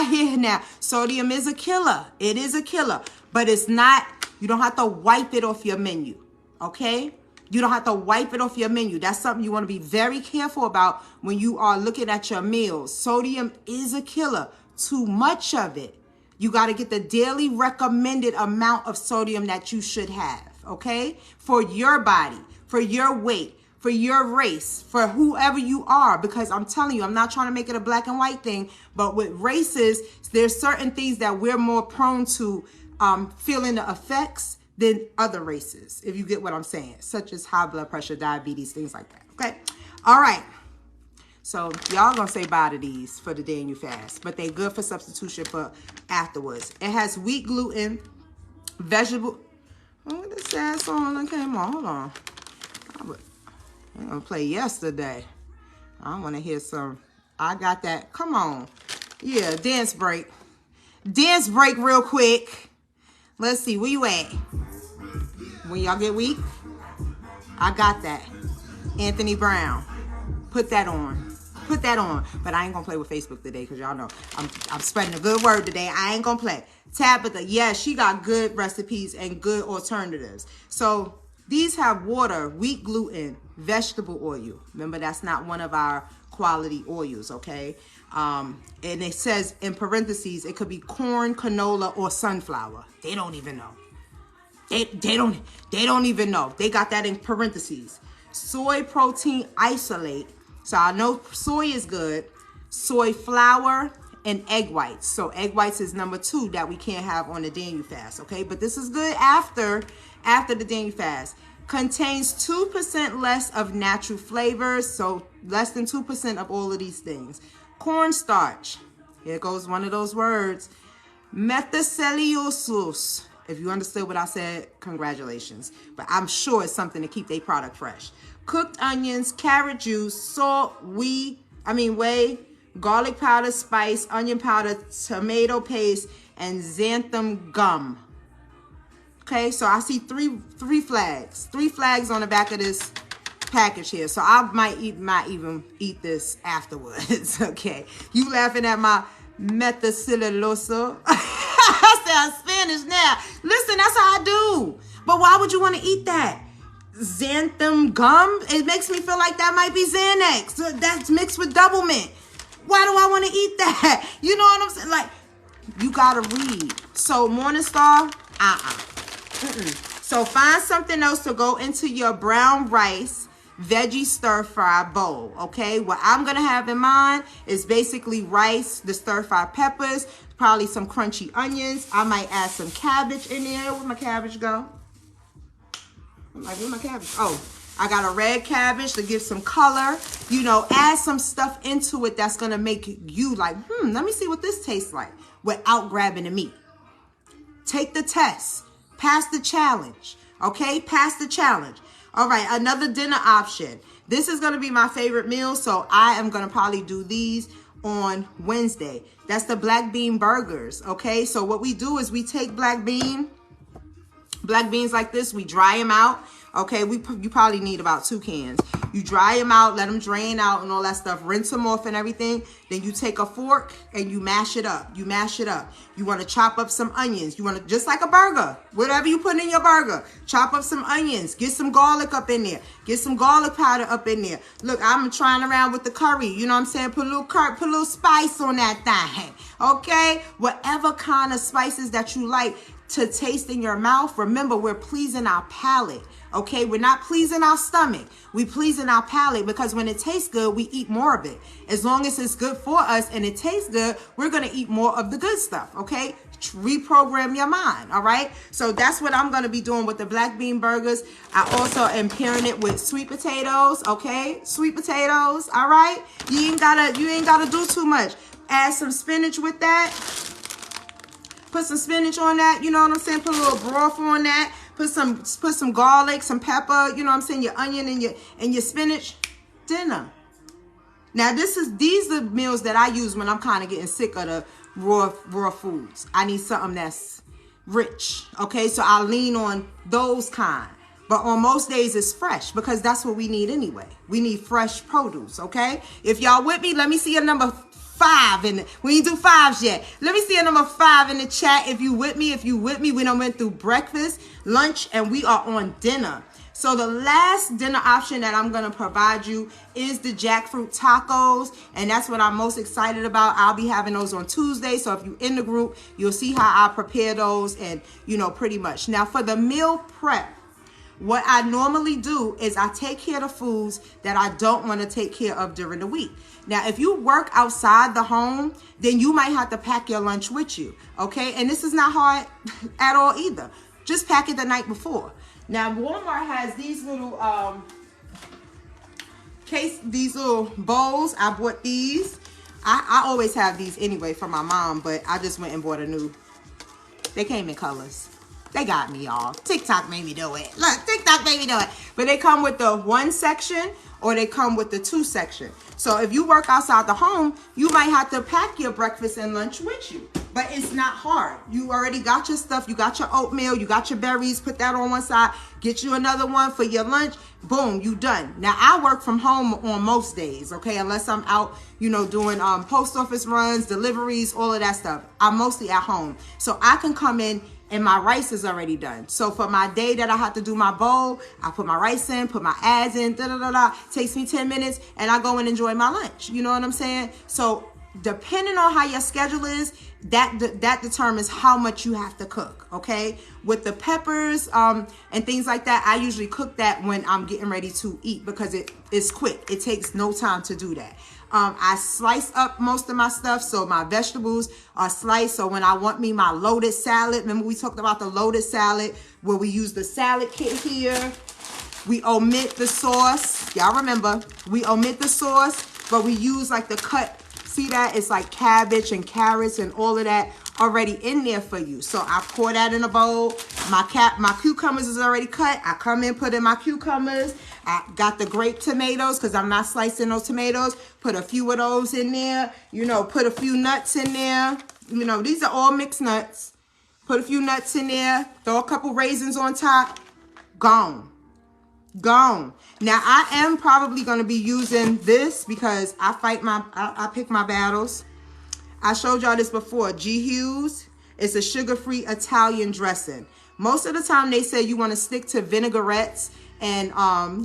here now? Sodium is a killer. It is a killer. But it's not, you don't have to wipe it off your menu, okay? You don't have to wipe it off your menu. That's something you want to be very careful about when you are looking at your meals. Sodium is a killer. Too much of it. You got to get the daily recommended amount of sodium that you should have, okay? For your body, for your weight, for your race, for whoever you are. Because I'm telling you, I'm not trying to make it a black and white thing, but with races, there's certain things that we're more prone to feeling the effects than other races, if you get what I'm saying, such as high blood pressure, diabetes, things like that, okay? All right. So y'all gonna say bye to these for the Daniel fast, but they good for substitution for afterwards. It has wheat gluten, vegetable. Oh, this sad song that came on. Hold on. I'm gonna play Yesterday. I want to hear some. I got that. Come on. Yeah, dance break. Dance break real quick. Let's see, where you at? When y'all get weak, I got that. Anthony Brown. Put that on. Put that on. But I ain't gonna play with Facebook today, because y'all know I'm spreading a good word today. I ain't gonna play. Tabitha, yes, she got good recipes and good alternatives. So these have water, wheat gluten, vegetable oil. Remember, that's not one of our quality oils, okay? And it says in parentheses, it could be corn, canola, or sunflower. They don't even know. They don't even know. They got that in parentheses. Soy protein isolate. So I know soy is good. Soy flour and egg whites. So egg whites is number 2 that we can't have on the Daniel fast, okay? But this is good after the Daniel fast. contains 2% less of natural flavors, so less than 2% of all of these things. Cornstarch, here goes one of those words, methicellulose. If you understood what I said, congratulations. But I'm sure it's something to keep their product fresh. Cooked onions, carrot juice, salt, whey, garlic powder, spice, onion powder, tomato paste, and xanthan gum. Okay, so I see three flags on the back of this package here. So I might even eat this afterwards. Okay, you laughing at my methicellulose? I sound Spanish now. Listen, that's how I do. But why would you want to eat that? Xanthan gum? It makes me feel like that might be Xanax. That's mixed with double mint. Why do I want to eat that? You know what I'm saying? Like, you gotta read. So Morningstar, So find something else to go into your brown rice veggie stir fry bowl. Okay, what I'm gonna have in mind is basically rice, the stir fry peppers, probably some crunchy onions. I might add some cabbage in there. Where'd my cabbage go? I'm like, where's my cabbage? Oh, I got a red cabbage to give some color. You know, add some stuff into it that's gonna make you like, let me see what this tastes like without grabbing the meat. Take the test. Pass the challenge. Okay, pass the challenge. All right, another dinner option. This is gonna be my favorite meal, so I am gonna probably do these on Wednesday. That's the black bean burgers. Okay, so what we do is we take black beans like this, we dry them out. Okay, you probably need about 2 cans. You dry them out, let them drain out and all that stuff, rinse them off and everything. Then you take a fork and you mash it up. You mash it up. You want to chop up some onions. You want to, just like a burger, whatever you put in your burger, chop up some onions, get some garlic up in there, get some garlic powder up in there. Look, I'm trying around with the curry. You know what I'm saying? Put a little spice on that thing. Okay, whatever kind of spices that you like to taste in your mouth. Remember, we're pleasing our palate. Okay, we're not pleasing our stomach. We pleasing our palate, because when it tastes good, we eat more of it. As long as it's good for us and it tastes good, we're going to eat more of the good stuff. Okay, reprogram your mind. All right, so that's what I'm going to be doing with the black bean burgers. I also am pairing it with sweet potatoes. Okay, sweet potatoes. All right, you ain't gotta do too much. Add some spinach with that. Put some spinach on that. You know what I'm saying? Put a little broth on that. Put some garlic, some pepper, you know what I'm saying, your onion and your spinach. Dinner. Now these are meals that I use when I'm kind of getting sick of the raw foods. I need something that's rich. Okay, so I lean on those kind. But on most days it's fresh, because that's what we need anyway. We need fresh produce. Okay, if y'all with me, let me see your number 5 we ain't do 5s yet. Let me see a number 5 in the chat if you with me. We done went through breakfast, lunch, and we are on dinner. So the last dinner option that I'm gonna provide you is the jackfruit tacos, and that's what I'm most excited about. I'll be having those on Tuesday, so if you're in the group, you'll see how I prepare those, and you know, pretty much. Now for the meal prep, what I normally do is I take care of foods that I don't want to take care of during the week. Now, if you work outside the home, then you might have to pack your lunch with you, okay? And this is not hard at all either. Just pack it the night before. Now, Walmart has these little these little bowls. I bought these. I always have these anyway for my mom, but I just went and bought a new. They came in colors. They got me, y'all. TikTok made me do it. Look, TikTok made me do it. But they come with the 1 section or they come with the 2 section. So if you work outside the home, you might have to pack your breakfast and lunch with you. But it's not hard. You already got your stuff. You got your oatmeal. You got your berries. Put that on one side. Get you another one for your lunch. Boom, you done. Now, I work from home on most days, okay? Unless I'm out, you know, doing post office runs, deliveries, all of that stuff. I'm mostly at home. So I can come in and my rice is already done. So for my day that I have to do my bowl, I put my rice in, put my ads in, takes me 10 minutes, and I go and enjoy my lunch. You know what I'm saying? So depending on how your schedule is, that determines how much you have to cook, okay? With the peppers and things like that, I usually cook that when I'm getting ready to eat, because it's quick. It takes no time to do that. I slice up most of my stuff, so my vegetables are sliced. So when I want me my loaded salad, remember we talked about the loaded salad where we use the salad kit here. We omit the sauce. Y'all remember, we omit the sauce, but we use like the cut. See that? It's like cabbage and carrots and all of that already in there for you. So I pour that in a bowl. My cucumbers is already cut. I come in, put in my cucumbers. I got the grape tomatoes because I'm not slicing those tomatoes. Put a few of those in there. You know, put a few nuts in there. You know, these are all mixed nuts. Put a few nuts in there. Throw a couple raisins on top. Gone. Gone. Now, I am probably going to be using this because I pick my battles. I showed y'all this before. G. Hughes. It's a sugar-free Italian dressing. Most of the time, they say you want to stick to vinaigrettes and,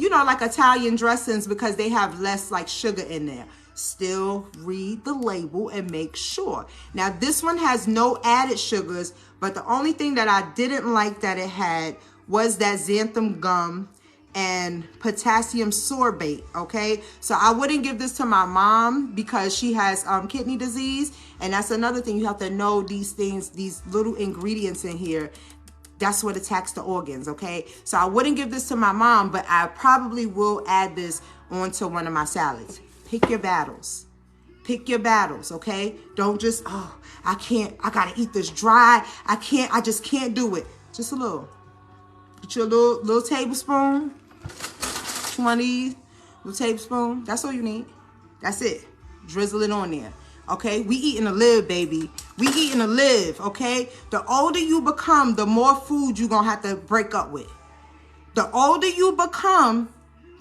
you know, like Italian dressings because they have less, like, sugar in there. Still read the label and make sure. Now, this one has no added sugars, but the only thing that I didn't like that it had was that xanthan gum and potassium sorbate, okay? So I wouldn't give this to my mom because she has kidney disease, and that's another thing. You have to know these things, these little ingredients in here. That's what attacks the organs, okay? So I wouldn't give this to my mom, but I probably will add this onto one of my salads. Pick your battles. Pick your battles, okay? Don't just, oh, I gotta eat this dry. I just can't do it. Just a little. Get your little tablespoon. One of these, little tablespoon. That's all you need. That's it. Drizzle it on there. Okay? We eating to live, baby. We eating to live, okay? The older you become, the more food you're going to have to break up with. The older you become,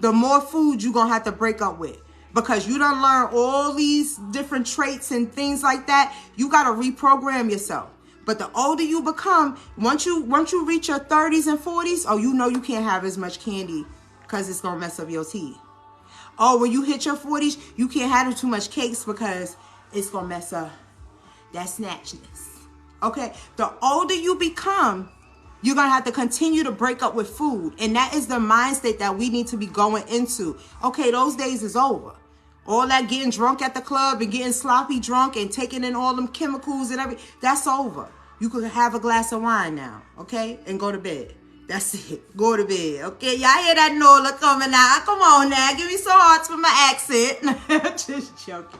the more food you're going to have to break up with. Because you done learn all these different traits and things like that. You got to reprogram yourself. But the older you become, once you reach your 30s and 40s, oh, you know you can't have as much candy because it's going to mess up your teeth. Oh, when you hit your 40s, you can't have too much cakes because it's going to mess up that snatchness. Okay? The older you become, you're going to have to continue to break up with food. And that is the mind state that we need to be going into. Okay, those days is over. All that getting drunk at the club and getting sloppy drunk and taking in all them chemicals and everything, that's over. You could have a glass of wine now, okay? And go to bed. That's it. Go to bed, okay? Y'all hear that Nola coming out? Come on now. Give me some hearts for my accent. Just joking.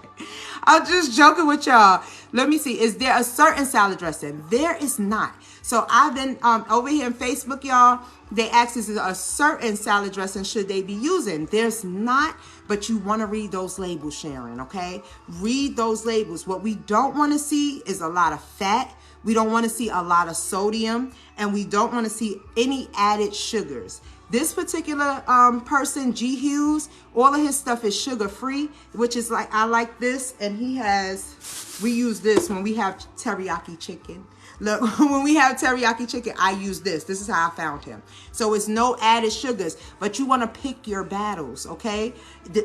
I'm just joking with y'all. Let me see. Is there a certain salad dressing? There is not. So I've been over here on Facebook, y'all. They asked us a certain salad dressing should they be using. There's not, but you want to read those labels, Sharon, okay? Read those labels. What we don't want to see is a lot of fat. We don't want to see a lot of sodium, and we don't want to see any added sugars. This particular person, G. Hughes, all of his stuff is sugar-free, which is like, I like this, and we use this when we have teriyaki chicken. Look, when we have teriyaki chicken, I use this. This is how I found him. So it's no added sugars, but you want to pick your battles, okay?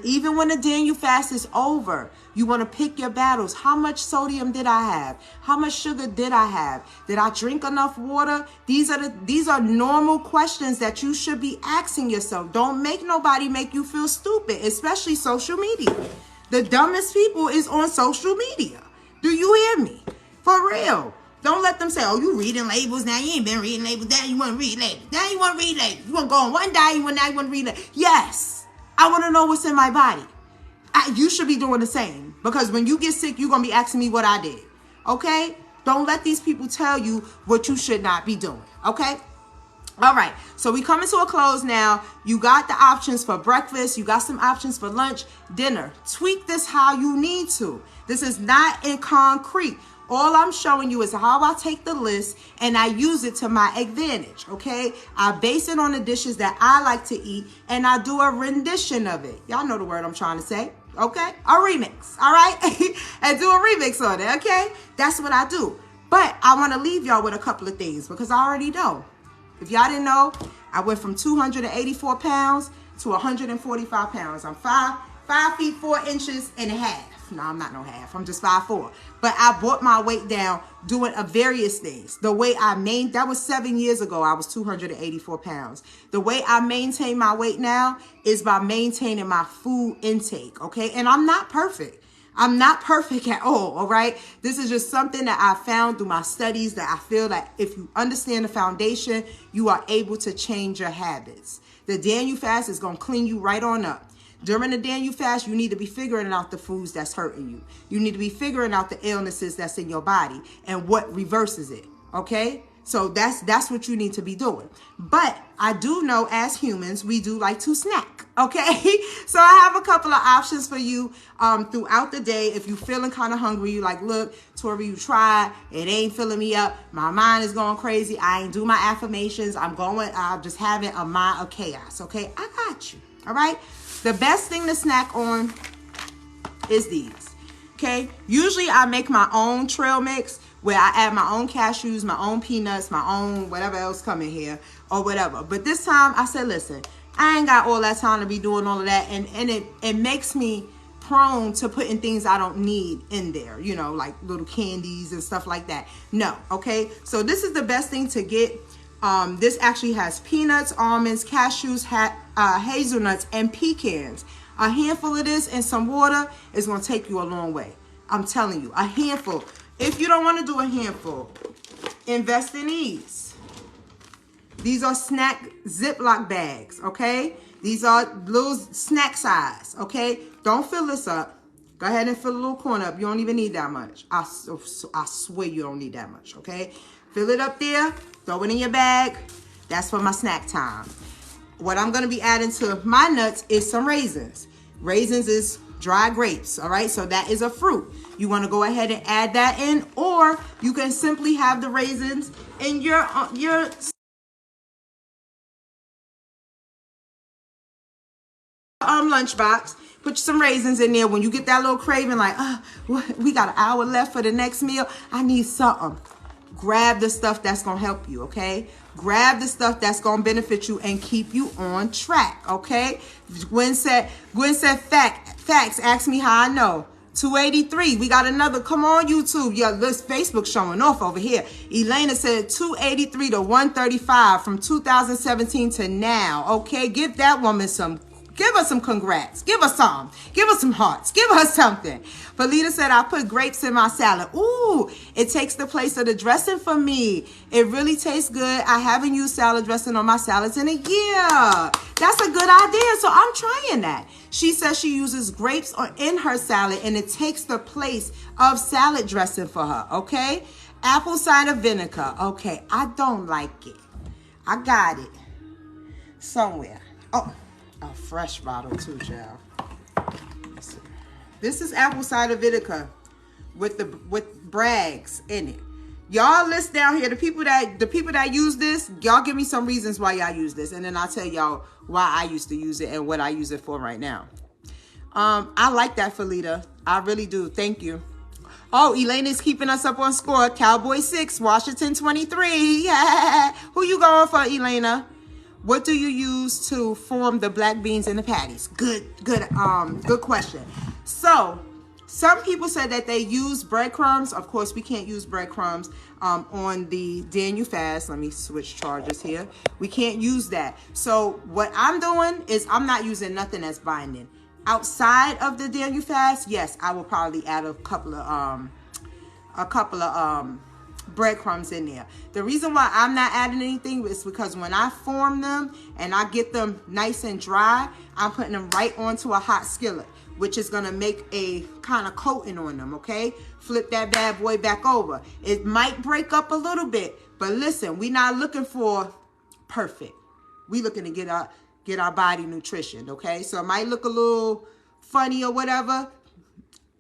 Even when the Daniel fast is over, you want to pick your battles. How much sodium did I have? How much sugar did I have? Did I drink enough water? These are normal questions that you should be asking yourself. Don't make nobody make you feel stupid, especially social media. The dumbest people is on social media. Do you hear me? For real. Don't let them say, oh, you reading labels now. You ain't been reading labels. Now you want to read labels. Now you want to read labels. You want to go on one diet. Now you want to read labels. Yes. I want to know what's in my body. You should be doing the same. Because when you get sick, you're going to be asking me what I did. Okay? Don't let these people tell you what you should not be doing. Okay? All right. So we coming to a close now. You got the options for breakfast. You got some options for lunch, dinner. Tweak this how you need to. This is not in concrete. All I'm showing you is how I take the list and I use it to my advantage, okay? I base it on the dishes that I like to eat and I do a rendition of it. Y'all know the word I'm trying to say, okay? A remix, all right? And do a remix on it, okay? That's what I do. But I want to leave y'all with a couple of things because I already know. If y'all didn't know, I went from 284 pounds to 145 pounds. I'm 5 feet 4 inches and a half. No, I'm not no half. I'm just 5'4". But I brought my weight down doing various things. The way that was 7 years ago. I was 284 pounds. The way I maintain my weight now is by maintaining my food intake, okay? And I'm not perfect. I'm not perfect at all right? This is just something that I found through my studies that I feel that if you understand the foundation, you are able to change your habits. The Daniel fast is going to clean you right on up. During the Daniel fast, you need to be figuring out the foods that's hurting you. You need to be figuring out the illnesses that's in your body and what reverses it, okay? So that's what you need to be doing. But I do know as humans, we do like to snack, okay? So I have a couple of options for you throughout the day. If you're feeling kind of hungry, you like, look, Tori, you tried. It ain't filling me up. My mind is going crazy. I ain't do my affirmations. I'm just having a mind of chaos, okay? I got you, all right? The best thing to snack on is these, okay? Usually I make my own trail mix where I add my own cashews, my own peanuts, my own whatever else come in here or whatever. But this time I said, listen, I ain't got all that time to be doing all of that. And it makes me prone to putting things I don't need in there, you know, like little candies and stuff like that. No, okay? So this is the best thing to get. This actually has peanuts, almonds, cashews, hazelnuts, and pecans. A handful of this and some water is going to take you a long way. I'm telling you, a handful. If you don't want to do a handful, invest in these. These are snack Ziploc bags, okay? These are little snack size, okay? Don't fill this up. Go ahead and fill a little corn up. You don't even need that much. I swear you don't need that much, okay? Fill it up there. Throw it in your bag. That's for my snack time. What I'm going to be adding to my nuts is some raisins. Raisins is dry grapes, all right? So that is a fruit. You want to go ahead and add that in, or you can simply have the raisins in your lunchbox. Put some raisins in there. When you get that little craving, like, we got an hour left for the next meal. I need something. Grab the stuff that's going to help you, okay? Grab the stuff that's going to benefit you and keep you on track, okay? Gwen said facts. Ask me how I know. 283. We got another. Come on, YouTube. Yeah, this Facebook showing off over here. Elena said 283 to 135 from 2017 to now, okay? Give that woman some. Give us some congrats. Give us some. Give us some hearts. Give us something. Felita said, I put grapes in my salad. Ooh, it takes the place of the dressing for me. It really tastes good. I haven't used salad dressing on my salads in a year. That's a good idea. So I'm trying that. She says she uses grapes in her salad and it takes the place of salad dressing for her. Okay. Apple cider vinegar. Okay. I don't like it. I got it somewhere. Oh. A fresh bottle too, child. This is apple cider vinegar with Bragg's in it. Y'all list down here the people that use this. Y'all give me some reasons why y'all use this, and then I'll tell y'all why I used to use it and what I use it for right now. I like that, Felita. I really do. Thank you. Oh, Elena's keeping us up on score. Cowboy 6, Washington 23. Yeah. Who you going for, Elena? What do you use to form the black beans in the patties? Good question. So, some people said that they use breadcrumbs. Of course, we can't use breadcrumbs on the Daniel fast. Let me switch charges here. We can't use that. So, what I'm doing is I'm not using nothing that's binding. Outside of the Daniel fast, yes, I will probably add a couple of breadcrumbs in there. The reason why I'm not adding anything is because when I form them and I get them nice and dry, I'm putting them right onto a hot skillet, which is going to make a kind of coating on them, okay? Flip that bad boy back over. It might break up a little bit, but listen, we're not looking for perfect. We're looking to get our body nutrition, okay? So it might look a little funny or whatever.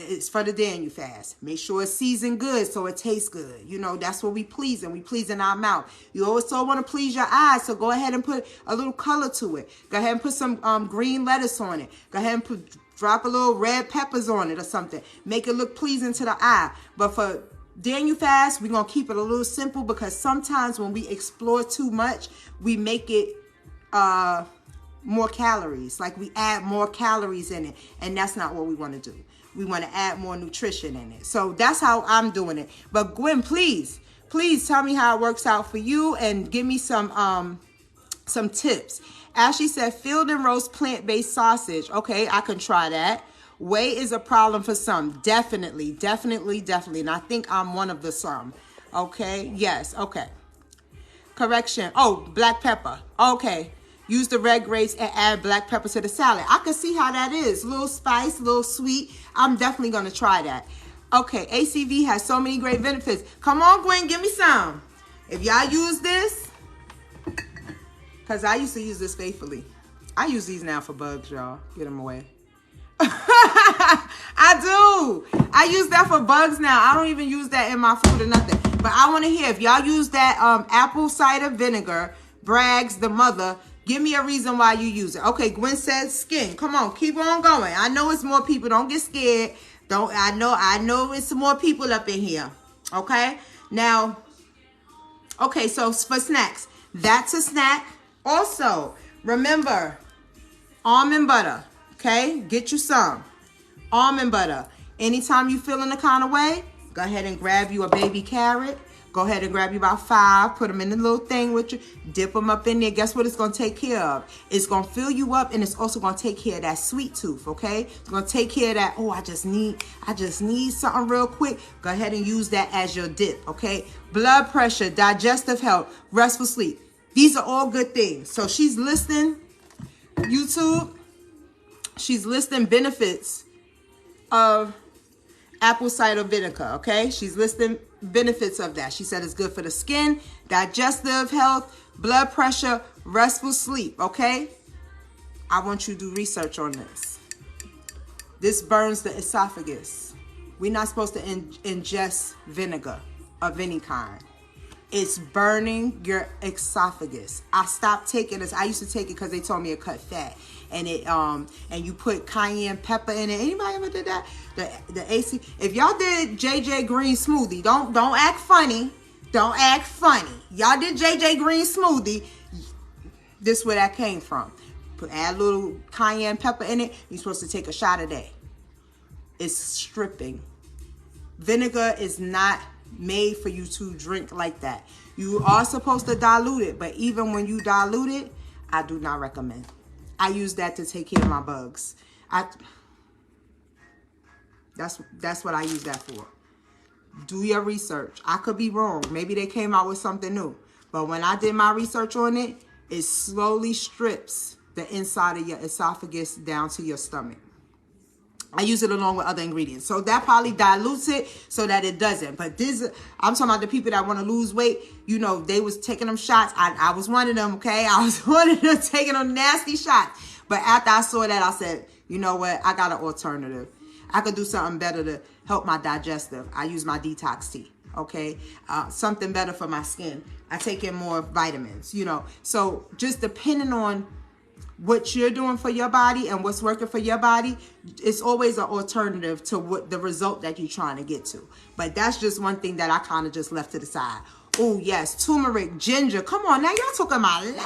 It's for the Daniel fast. Make sure it's seasoned good so it tastes good. You know, that's what we pleasing. We pleasing our mouth. You also want to please your eyes, so go ahead and put a little color to it. Go ahead and put some green lettuce on it. Go ahead and drop a little red peppers on it or something. Make it look pleasing to the eye. But for Daniel fast, we're going to keep it a little simple because sometimes when we explore too much, we make it more calories. Like we add more calories in it, and that's not what we want to do. We want to add more nutrition in it. So that's how I'm doing it. But Gwen, please tell me how it works out for you and give me some tips. Ashley said, filled and roast plant-based sausage. Okay, I can try that. Weight is a problem for some. Definitely, definitely, definitely. And I think I'm one of the some. Okay. Yes. Okay. Correction. Oh, black pepper. Okay. Use the red grapes and add black pepper to the salad. I can see how that is. A little spice, a little sweet. I'm definitely going to try that. Okay. ACV has so many great benefits. Come on, Gwen. Give me some. If y'all use this, because I used to use this faithfully. I use these now for bugs, y'all. Get them away. I do. I use that for bugs now. I don't even use that in my food or nothing. But I want to hear if y'all use that apple cider vinegar, Bragg's the mother. Give me a reason why you use it. Okay, Gwen says skin. Come on, keep on going. I know it's more people. Don't get scared. I know it's more people up in here. Okay? Now, okay, so for snacks, that's a snack. Also, remember, almond butter. Okay, get you some almond butter. Anytime you feeling the kind of way, go ahead and grab you a baby carrot. Go ahead and grab you about 5. Put them in the little thing with you. Dip them up in there. Guess what it's going to take care of? It's going to fill you up, and it's also going to take care of that sweet tooth, okay? It's going to take care of that, oh, I just need something real quick. Go ahead and use that as your dip, okay? Blood pressure, digestive health, restful sleep. These are all good things. So she's listing YouTube. She's listing benefits of apple cider vinegar, okay? She's listing benefits of that. She said it's good for the skin, digestive health, blood pressure, restful sleep, okay? I want you to do research on this. This burns the esophagus. We're not supposed to ingest vinegar of any kind. It's burning your esophagus. I stopped taking this. I used to take it because they told me it cut fat. And it and you put cayenne pepper in it. Anybody ever did that? The AC. If y'all did JJ Green smoothie, don't act funny. Don't act funny. Y'all did JJ Green smoothie. This is where that came from. Add a little cayenne pepper in it. You're supposed to take a shot a day. It's stripping. Vinegar is not made for you to drink like that. You are supposed to dilute it, but even when you dilute it, I do not recommend. I use that to take care of my bugs. That's what I use that for. Do your research. I could be wrong. Maybe they came out with something new. But when I did my research on it, it slowly strips the inside of your esophagus down to your stomach. I use it along with other ingredients. So that probably dilutes it so that it doesn't. But this, I'm talking about the people that want to lose weight. You know, they was taking them shots. I was one of them, okay? I was one of them taking them nasty shots. But after I saw that, I said, you know what? I got an alternative. I could do something better to help my digestive. I use my detox tea, okay? Something better for my skin. I take in more vitamins, you know. So just depending on what you're doing for your body and what's working for your body, it's always an alternative to what the result that you're trying to get to. But that's just one thing that I kind of just left to the side. Oh, yes, turmeric, ginger. Come on, now y'all talking about language.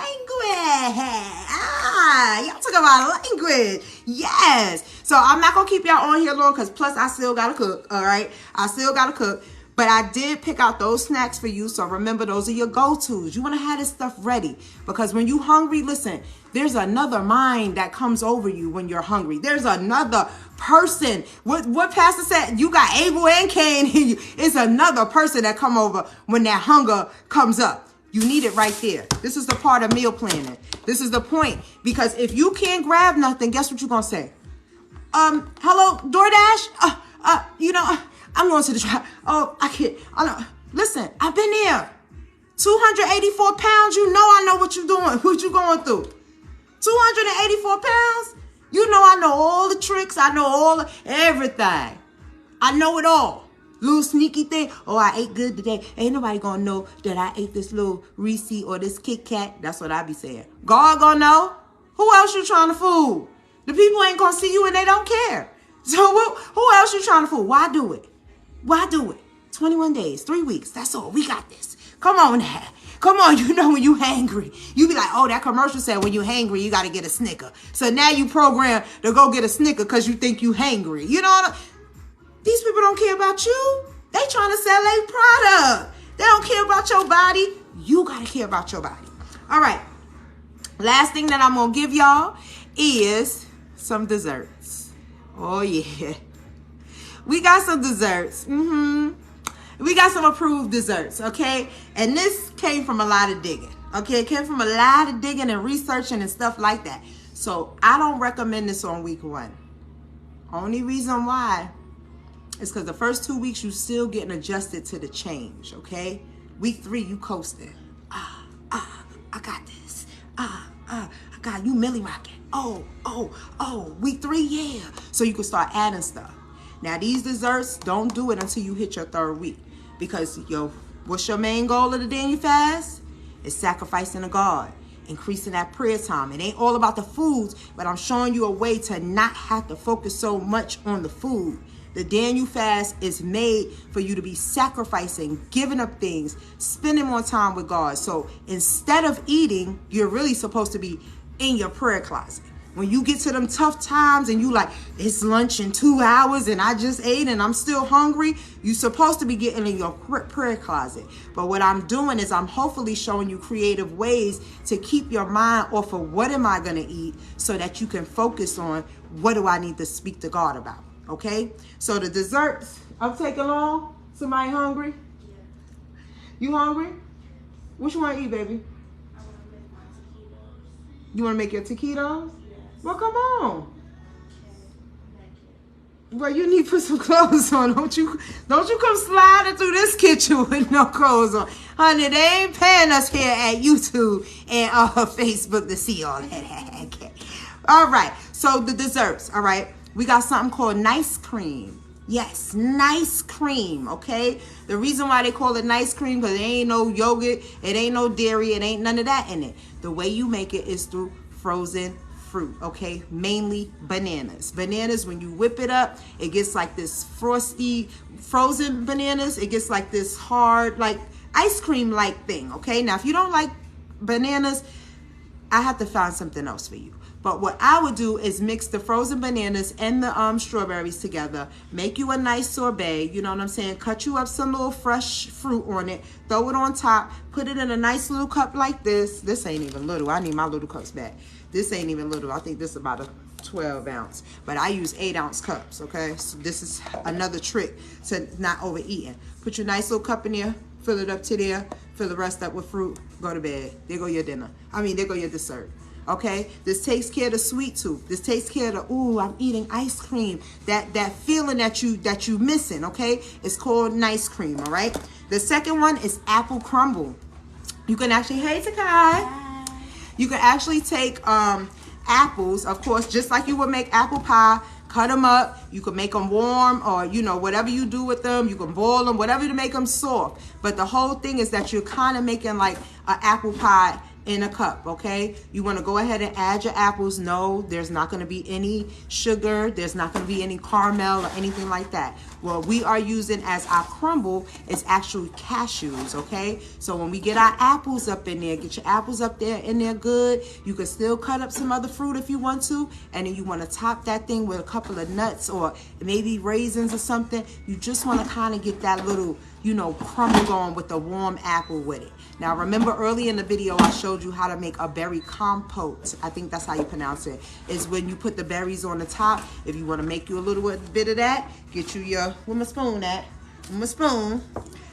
Y'all talking about language. Yes. So I'm not going to keep y'all on here long because plus I still got to cook, all right? I still got to cook. But I did pick out those snacks for you. So remember, those are your go-tos. You want to have this stuff ready. Because when you're hungry, listen, there's another mind that comes over you when you're hungry. There's another person. What Pastor said, you got Abel and Cain in you. It's another person that come over when that hunger comes up. You need it right there. This is the part of meal planning. This is the point. Because if you can't grab nothing, guess what you're going to say? Hello, DoorDash? You know, I'm going to the drive. Oh, I can't. Listen, I've been there. 284 pounds. You know I know what you're doing. What you going through? 284 pounds. You know I know all the tricks. I know everything. I know it all. Little sneaky thing. Oh, I ate good today. Ain't nobody gonna know that I ate this little Reese or this Kit Kat. That's what I be saying. God gonna know. Who else you trying to fool? The people ain't gonna see you and they don't care. So who else you trying to fool? Why do it? Why do it? 21 days, 3 weeks. That's all. We got this. Come on now. Come on, you know when you hangry. You be like, oh, that commercial said when you hangry, you got to get a Snicker. So now you program to go get a Snicker because you think you hangry. You know, these people don't care about you. They trying to sell a product. They don't care about your body. You got to care about your body. All right. Last thing that I'm going to give y'all is some desserts. Oh, yeah. We got some desserts. We got some approved desserts, okay? And this came from a lot of digging, okay? It came from a lot of digging and researching and stuff like that. So I don't recommend this on week 1. Only reason why is because the first 2 weeks you still getting adjusted to the change, okay? Week 3, you coasting. I got this. I got you, Millie rocking. Oh, week 3, yeah. So you can start adding stuff. Now these desserts, don't do it until you hit your 3rd week. Because what's your main goal of the Daniel fast? It's sacrificing to God, increasing that prayer time. It ain't all about the foods, but I'm showing you a way to not have to focus so much on the food. The Daniel fast is made for you to be sacrificing, giving up things, spending more time with God. So instead of eating, you're really supposed to be in your prayer closet. When you get to them tough times and you like, it's lunch in 2 hours and I just ate and I'm still hungry, you're supposed to be getting in your prayer closet. But what I'm doing is I'm hopefully showing you creative ways to keep your mind off of what am I going to eat so that you can focus on what do I need to speak to God about. Okay? So the desserts, I'm taking long. Somebody hungry? Yeah. You hungry? What you want to eat, baby? I want to make my taquitos. You want to make your taquitos? Yes. Well, come on. Okay. Make it. Well, you need to put some clothes on. Don't you come sliding through this kitchen with no clothes on. Honey, they ain't paying us here at YouTube and Facebook to see all that. Okay. All right. So the desserts, all right? We got something called nice cream. Yes, nice cream, okay? The reason why they call it nice cream because it ain't no yogurt, it ain't no dairy, it ain't none of that in it. The way you make it is through frozen fruit, okay? Mainly bananas. Bananas, when you whip it up, it gets like this frosty, frozen bananas. It gets like this hard, like ice cream-like thing, okay? Now, if you don't like bananas, I have to find something else for you. But what I would do is mix the frozen bananas and the strawberries together. Make you a nice sorbet, you know what I'm saying? Cut you up some little fresh fruit on it. Throw it on top. Put it in a nice little cup like this. This ain't even little. I need my little cups back. This ain't even little. I think this is about a 12 ounce. But I use 8 ounce cups, okay? So this is another trick to not overeating. Put your nice little cup in there. Fill it up to there. Fill the rest up with fruit. Go to bed. There go your dinner. There go your dessert. Okay, this takes care of the sweet tooth. This takes care of the, ooh, I'm eating ice cream. That feeling that you missing, okay? It's called nice cream, all right? The second one is apple crumble. You can actually, hey Takai. You can actually take apples, of course, just like you would make apple pie. Cut them up. You can make them warm or, whatever you do with them. You can boil them, whatever to make them soft. But the whole thing is that you're kind of making like an apple pie in a cup, okay? You want to go ahead and add your apples. No, there's not going to be any sugar. There's not going to be any caramel or anything like that. What we are using as our crumble is actually cashews, okay? So when we get our apples up in there, get your apples up there in there good. You can still cut up some other fruit if you want to. And then you want to top that thing with a couple of nuts or maybe raisins or something. You just want to kind of get that little, crumble going with the warm apple with it. Now, remember early in the video, I showed you how to make a berry compote. I think that's how you pronounce it. Is when you put the berries on the top. If you want to make you a little bit of that, get you your, where my spoon at? With my spoon.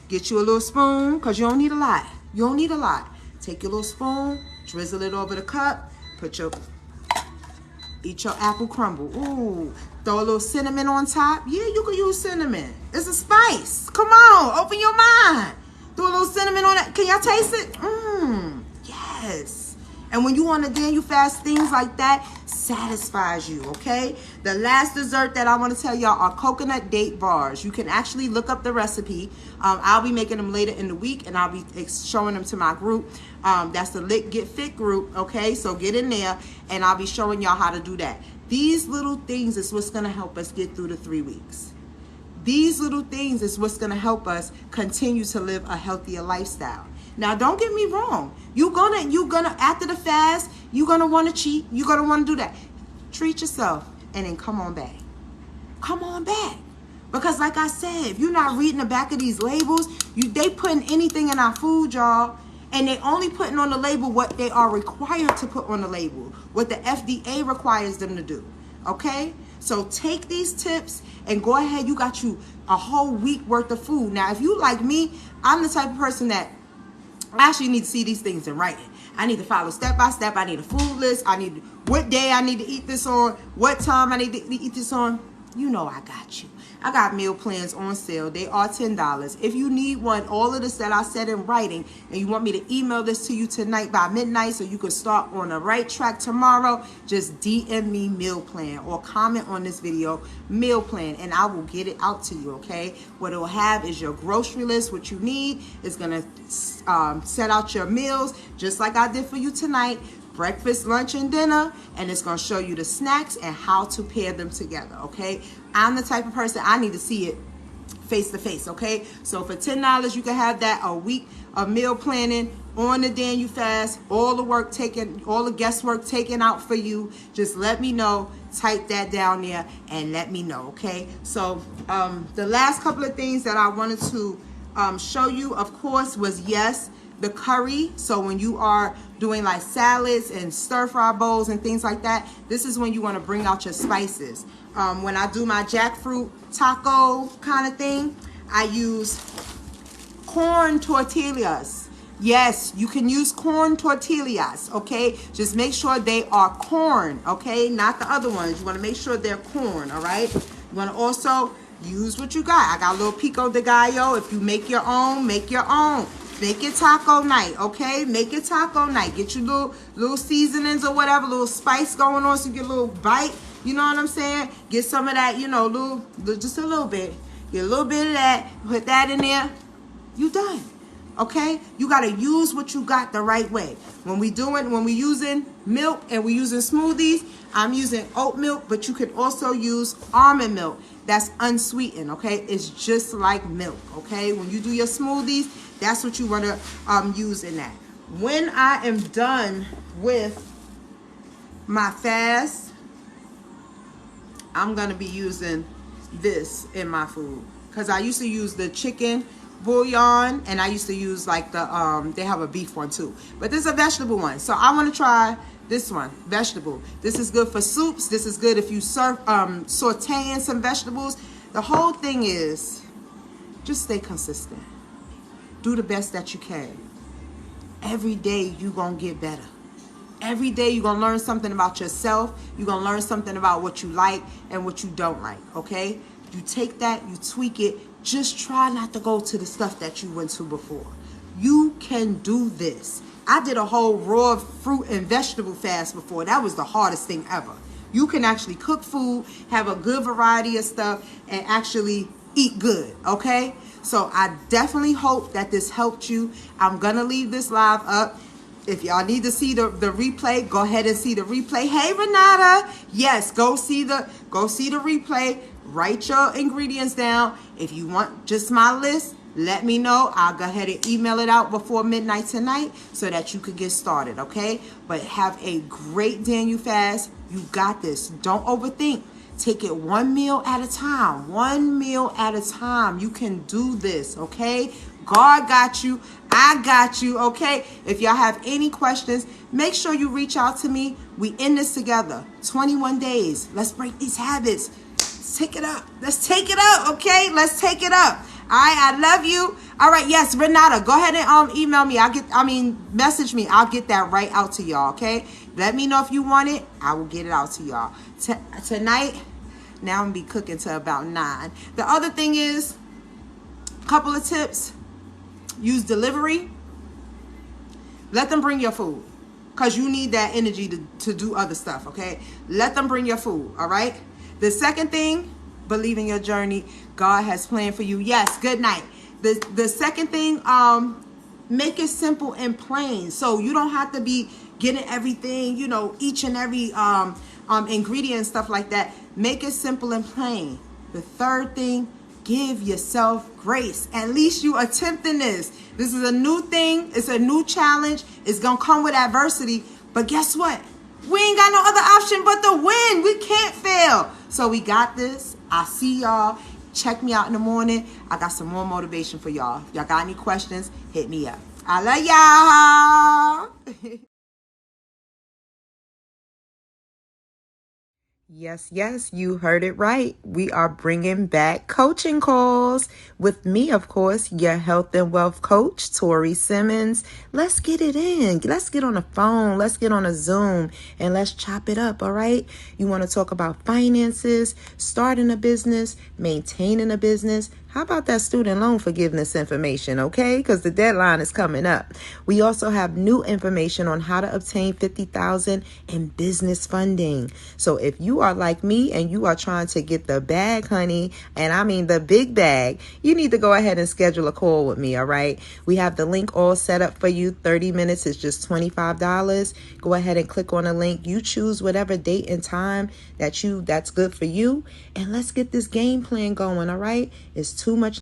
Get you a little spoon, because you don't need a lot. You don't need a lot. Take your little spoon, drizzle it over the cup, eat your apple crumble. Ooh, throw a little cinnamon on top. Yeah, you can use cinnamon. It's a spice. Come on, open your mind. Throw a little cinnamon on it. Can y'all taste it? Yes. And when you on a Daniel fast, things like that satisfies you, okay? The last dessert that I want to tell y'all are coconut date bars. You can actually look up the recipe. I'll be making them later in the week, and I'll be showing them to my group. That's the Lit Get Fit group, okay? So get in there, and I'll be showing y'all how to do that. These little things is what's going to help us get through the 3 weeks. These little things is what's going to help us continue to live a healthier lifestyle. Now, don't get me wrong. You're gonna after the fast, you're gonna want to cheat. You're gonna want to do that. Treat yourself and then come on back. Come on back. Because like I said, if you're not reading the back of these labels, they putting anything in our food, y'all. And they only putting on the label what they are required to put on the label. What the FDA requires them to do. Okay? So take these tips and go ahead. You got you a whole week worth of food. Now, if you like me, I'm the type of person that I actually need to see these things in writing. I need to follow step by step. I need a food list. I need what day I need to eat this on, what time I need to eat this on. You know I got you. I got meal plans on sale. They are $10. If you need one, all of this that I said in writing, and you want me to email this to you tonight by midnight so you can start on the right track tomorrow, just DM me meal plan or comment on this video meal plan, and I will get it out to you, okay? What it will have is your grocery list, what you need. It's going to set out your meals just like I did for you tonight. Breakfast, lunch, and dinner, and it's going to show you the snacks and how to pair them together, okay? I'm the type of person, I need to see it face to face, okay? So for $10, you can have that a week of meal planning on the Daniel Fast, all the work taken, all the guesswork taken out for you. Just let me know, type that down there, and let me know, okay? So the last couple of things that I wanted to show you, of course, was the curry. So when you are doing like salads and stir fry bowls and things like that, this is when you want to bring out your spices. When I do my jackfruit taco kind of thing, I use corn tortillas. Yes, you can use corn tortillas, okay? Just make sure they are corn, okay? Not the other ones. You want to make sure they're corn, all right? You want to also use what you got. I got a little pico de gallo. If you make your own, make your own. Make it taco night, okay? Make it taco night. Get your little seasonings or whatever, little spice going on so you get a little bite. You know what I'm saying? Get some of that, you know, just a little bit. Get a little bit of that. Put that in there. You done, okay? You got to use what you got the right way. When we using milk and we using smoothies, I'm using oat milk, but you can also use almond milk. That's unsweetened, okay? It's just like milk, okay? When you do your smoothies, that's what you want to use in that. When I am done with my fast, I'm going to be using this in my food. Because I used to use the chicken bouillon, and I used to use like the, they have a beef one too. But this is a vegetable one. So I want to try this one, vegetable. This is good for soups. This is good if you sauteing some vegetables. The whole thing is just stay consistent. Do the best that you can. Every day you're going to get better. Every day you're going to learn something about yourself. You're going to learn something about what you like and what you don't like, okay? You take that, you tweak it. Just try not to go to the stuff that you went to before. You can do this. I did a whole raw fruit and vegetable fast before. That was the hardest thing ever. You can actually cook food, have a good variety of stuff, and actually eat good, okay? So I definitely hope that this helped you. I'm going to leave this live up. If y'all need to see the replay, go ahead and see the replay. Hey, Renata. Yes, go see the replay. Write your ingredients down. If you want just my list, let me know. I'll go ahead and email it out before midnight tonight so that you could get started, okay? But have a great Daniel fast. You got this. Don't overthink. Take it one meal at a time. One meal at a time. You can do this, okay? God got you. I got you, okay? If y'all have any questions, make sure you reach out to me. We in this together. 21 days. Let's break these habits. Let's take it up. Let's take it up, okay? Let's take it up. All right, I love you. All right, yes, Renata, go ahead and email me. Message me. I'll get that right out to y'all, okay? Let me know if you want it. I will get it out to y'all. Tonight, now I'm going to be cooking till about 9. The other thing is, a couple of tips. Use delivery. Let them bring your food because you need that energy to do other stuff, okay? Let them bring your food, all right? The second thing, believe in your journey. God has planned for you. Yes, good night. The second thing, make it simple and plain. So you don't have to be getting everything, you know, each and every ingredient and stuff like that. Make it simple and plain. The third thing, give yourself grace. At least you attempting this. This is a new thing. It's a new challenge. It's going to come with adversity. But guess what? We ain't got no other option but to win. We can't fail. So we got this. I see y'all. Check me out in the morning. I got some more motivation for y'all. If y'all got any questions, hit me up. I love y'all. Yes, yes, you heard it right. We are bringing back coaching calls with me, of course, your health and wealth coach, Tori Simmons. Let's get it in. Let's get on the phone. Let's get on a Zoom and let's chop it up, all right? You want to talk about finances, starting a business, maintaining a business. How about that student loan forgiveness information, okay? Because the deadline is coming up. We also have new information on how to obtain $50,000 in business funding. So if you are like me and you are trying to get the bag, honey, and I mean the big bag, you need to go ahead and schedule a call with me, all right? We have the link all set up for you. 30 minutes is just $25. Go ahead and click on the link. You choose whatever date and time that's good for you. And let's get this game plan going, all right? It's too much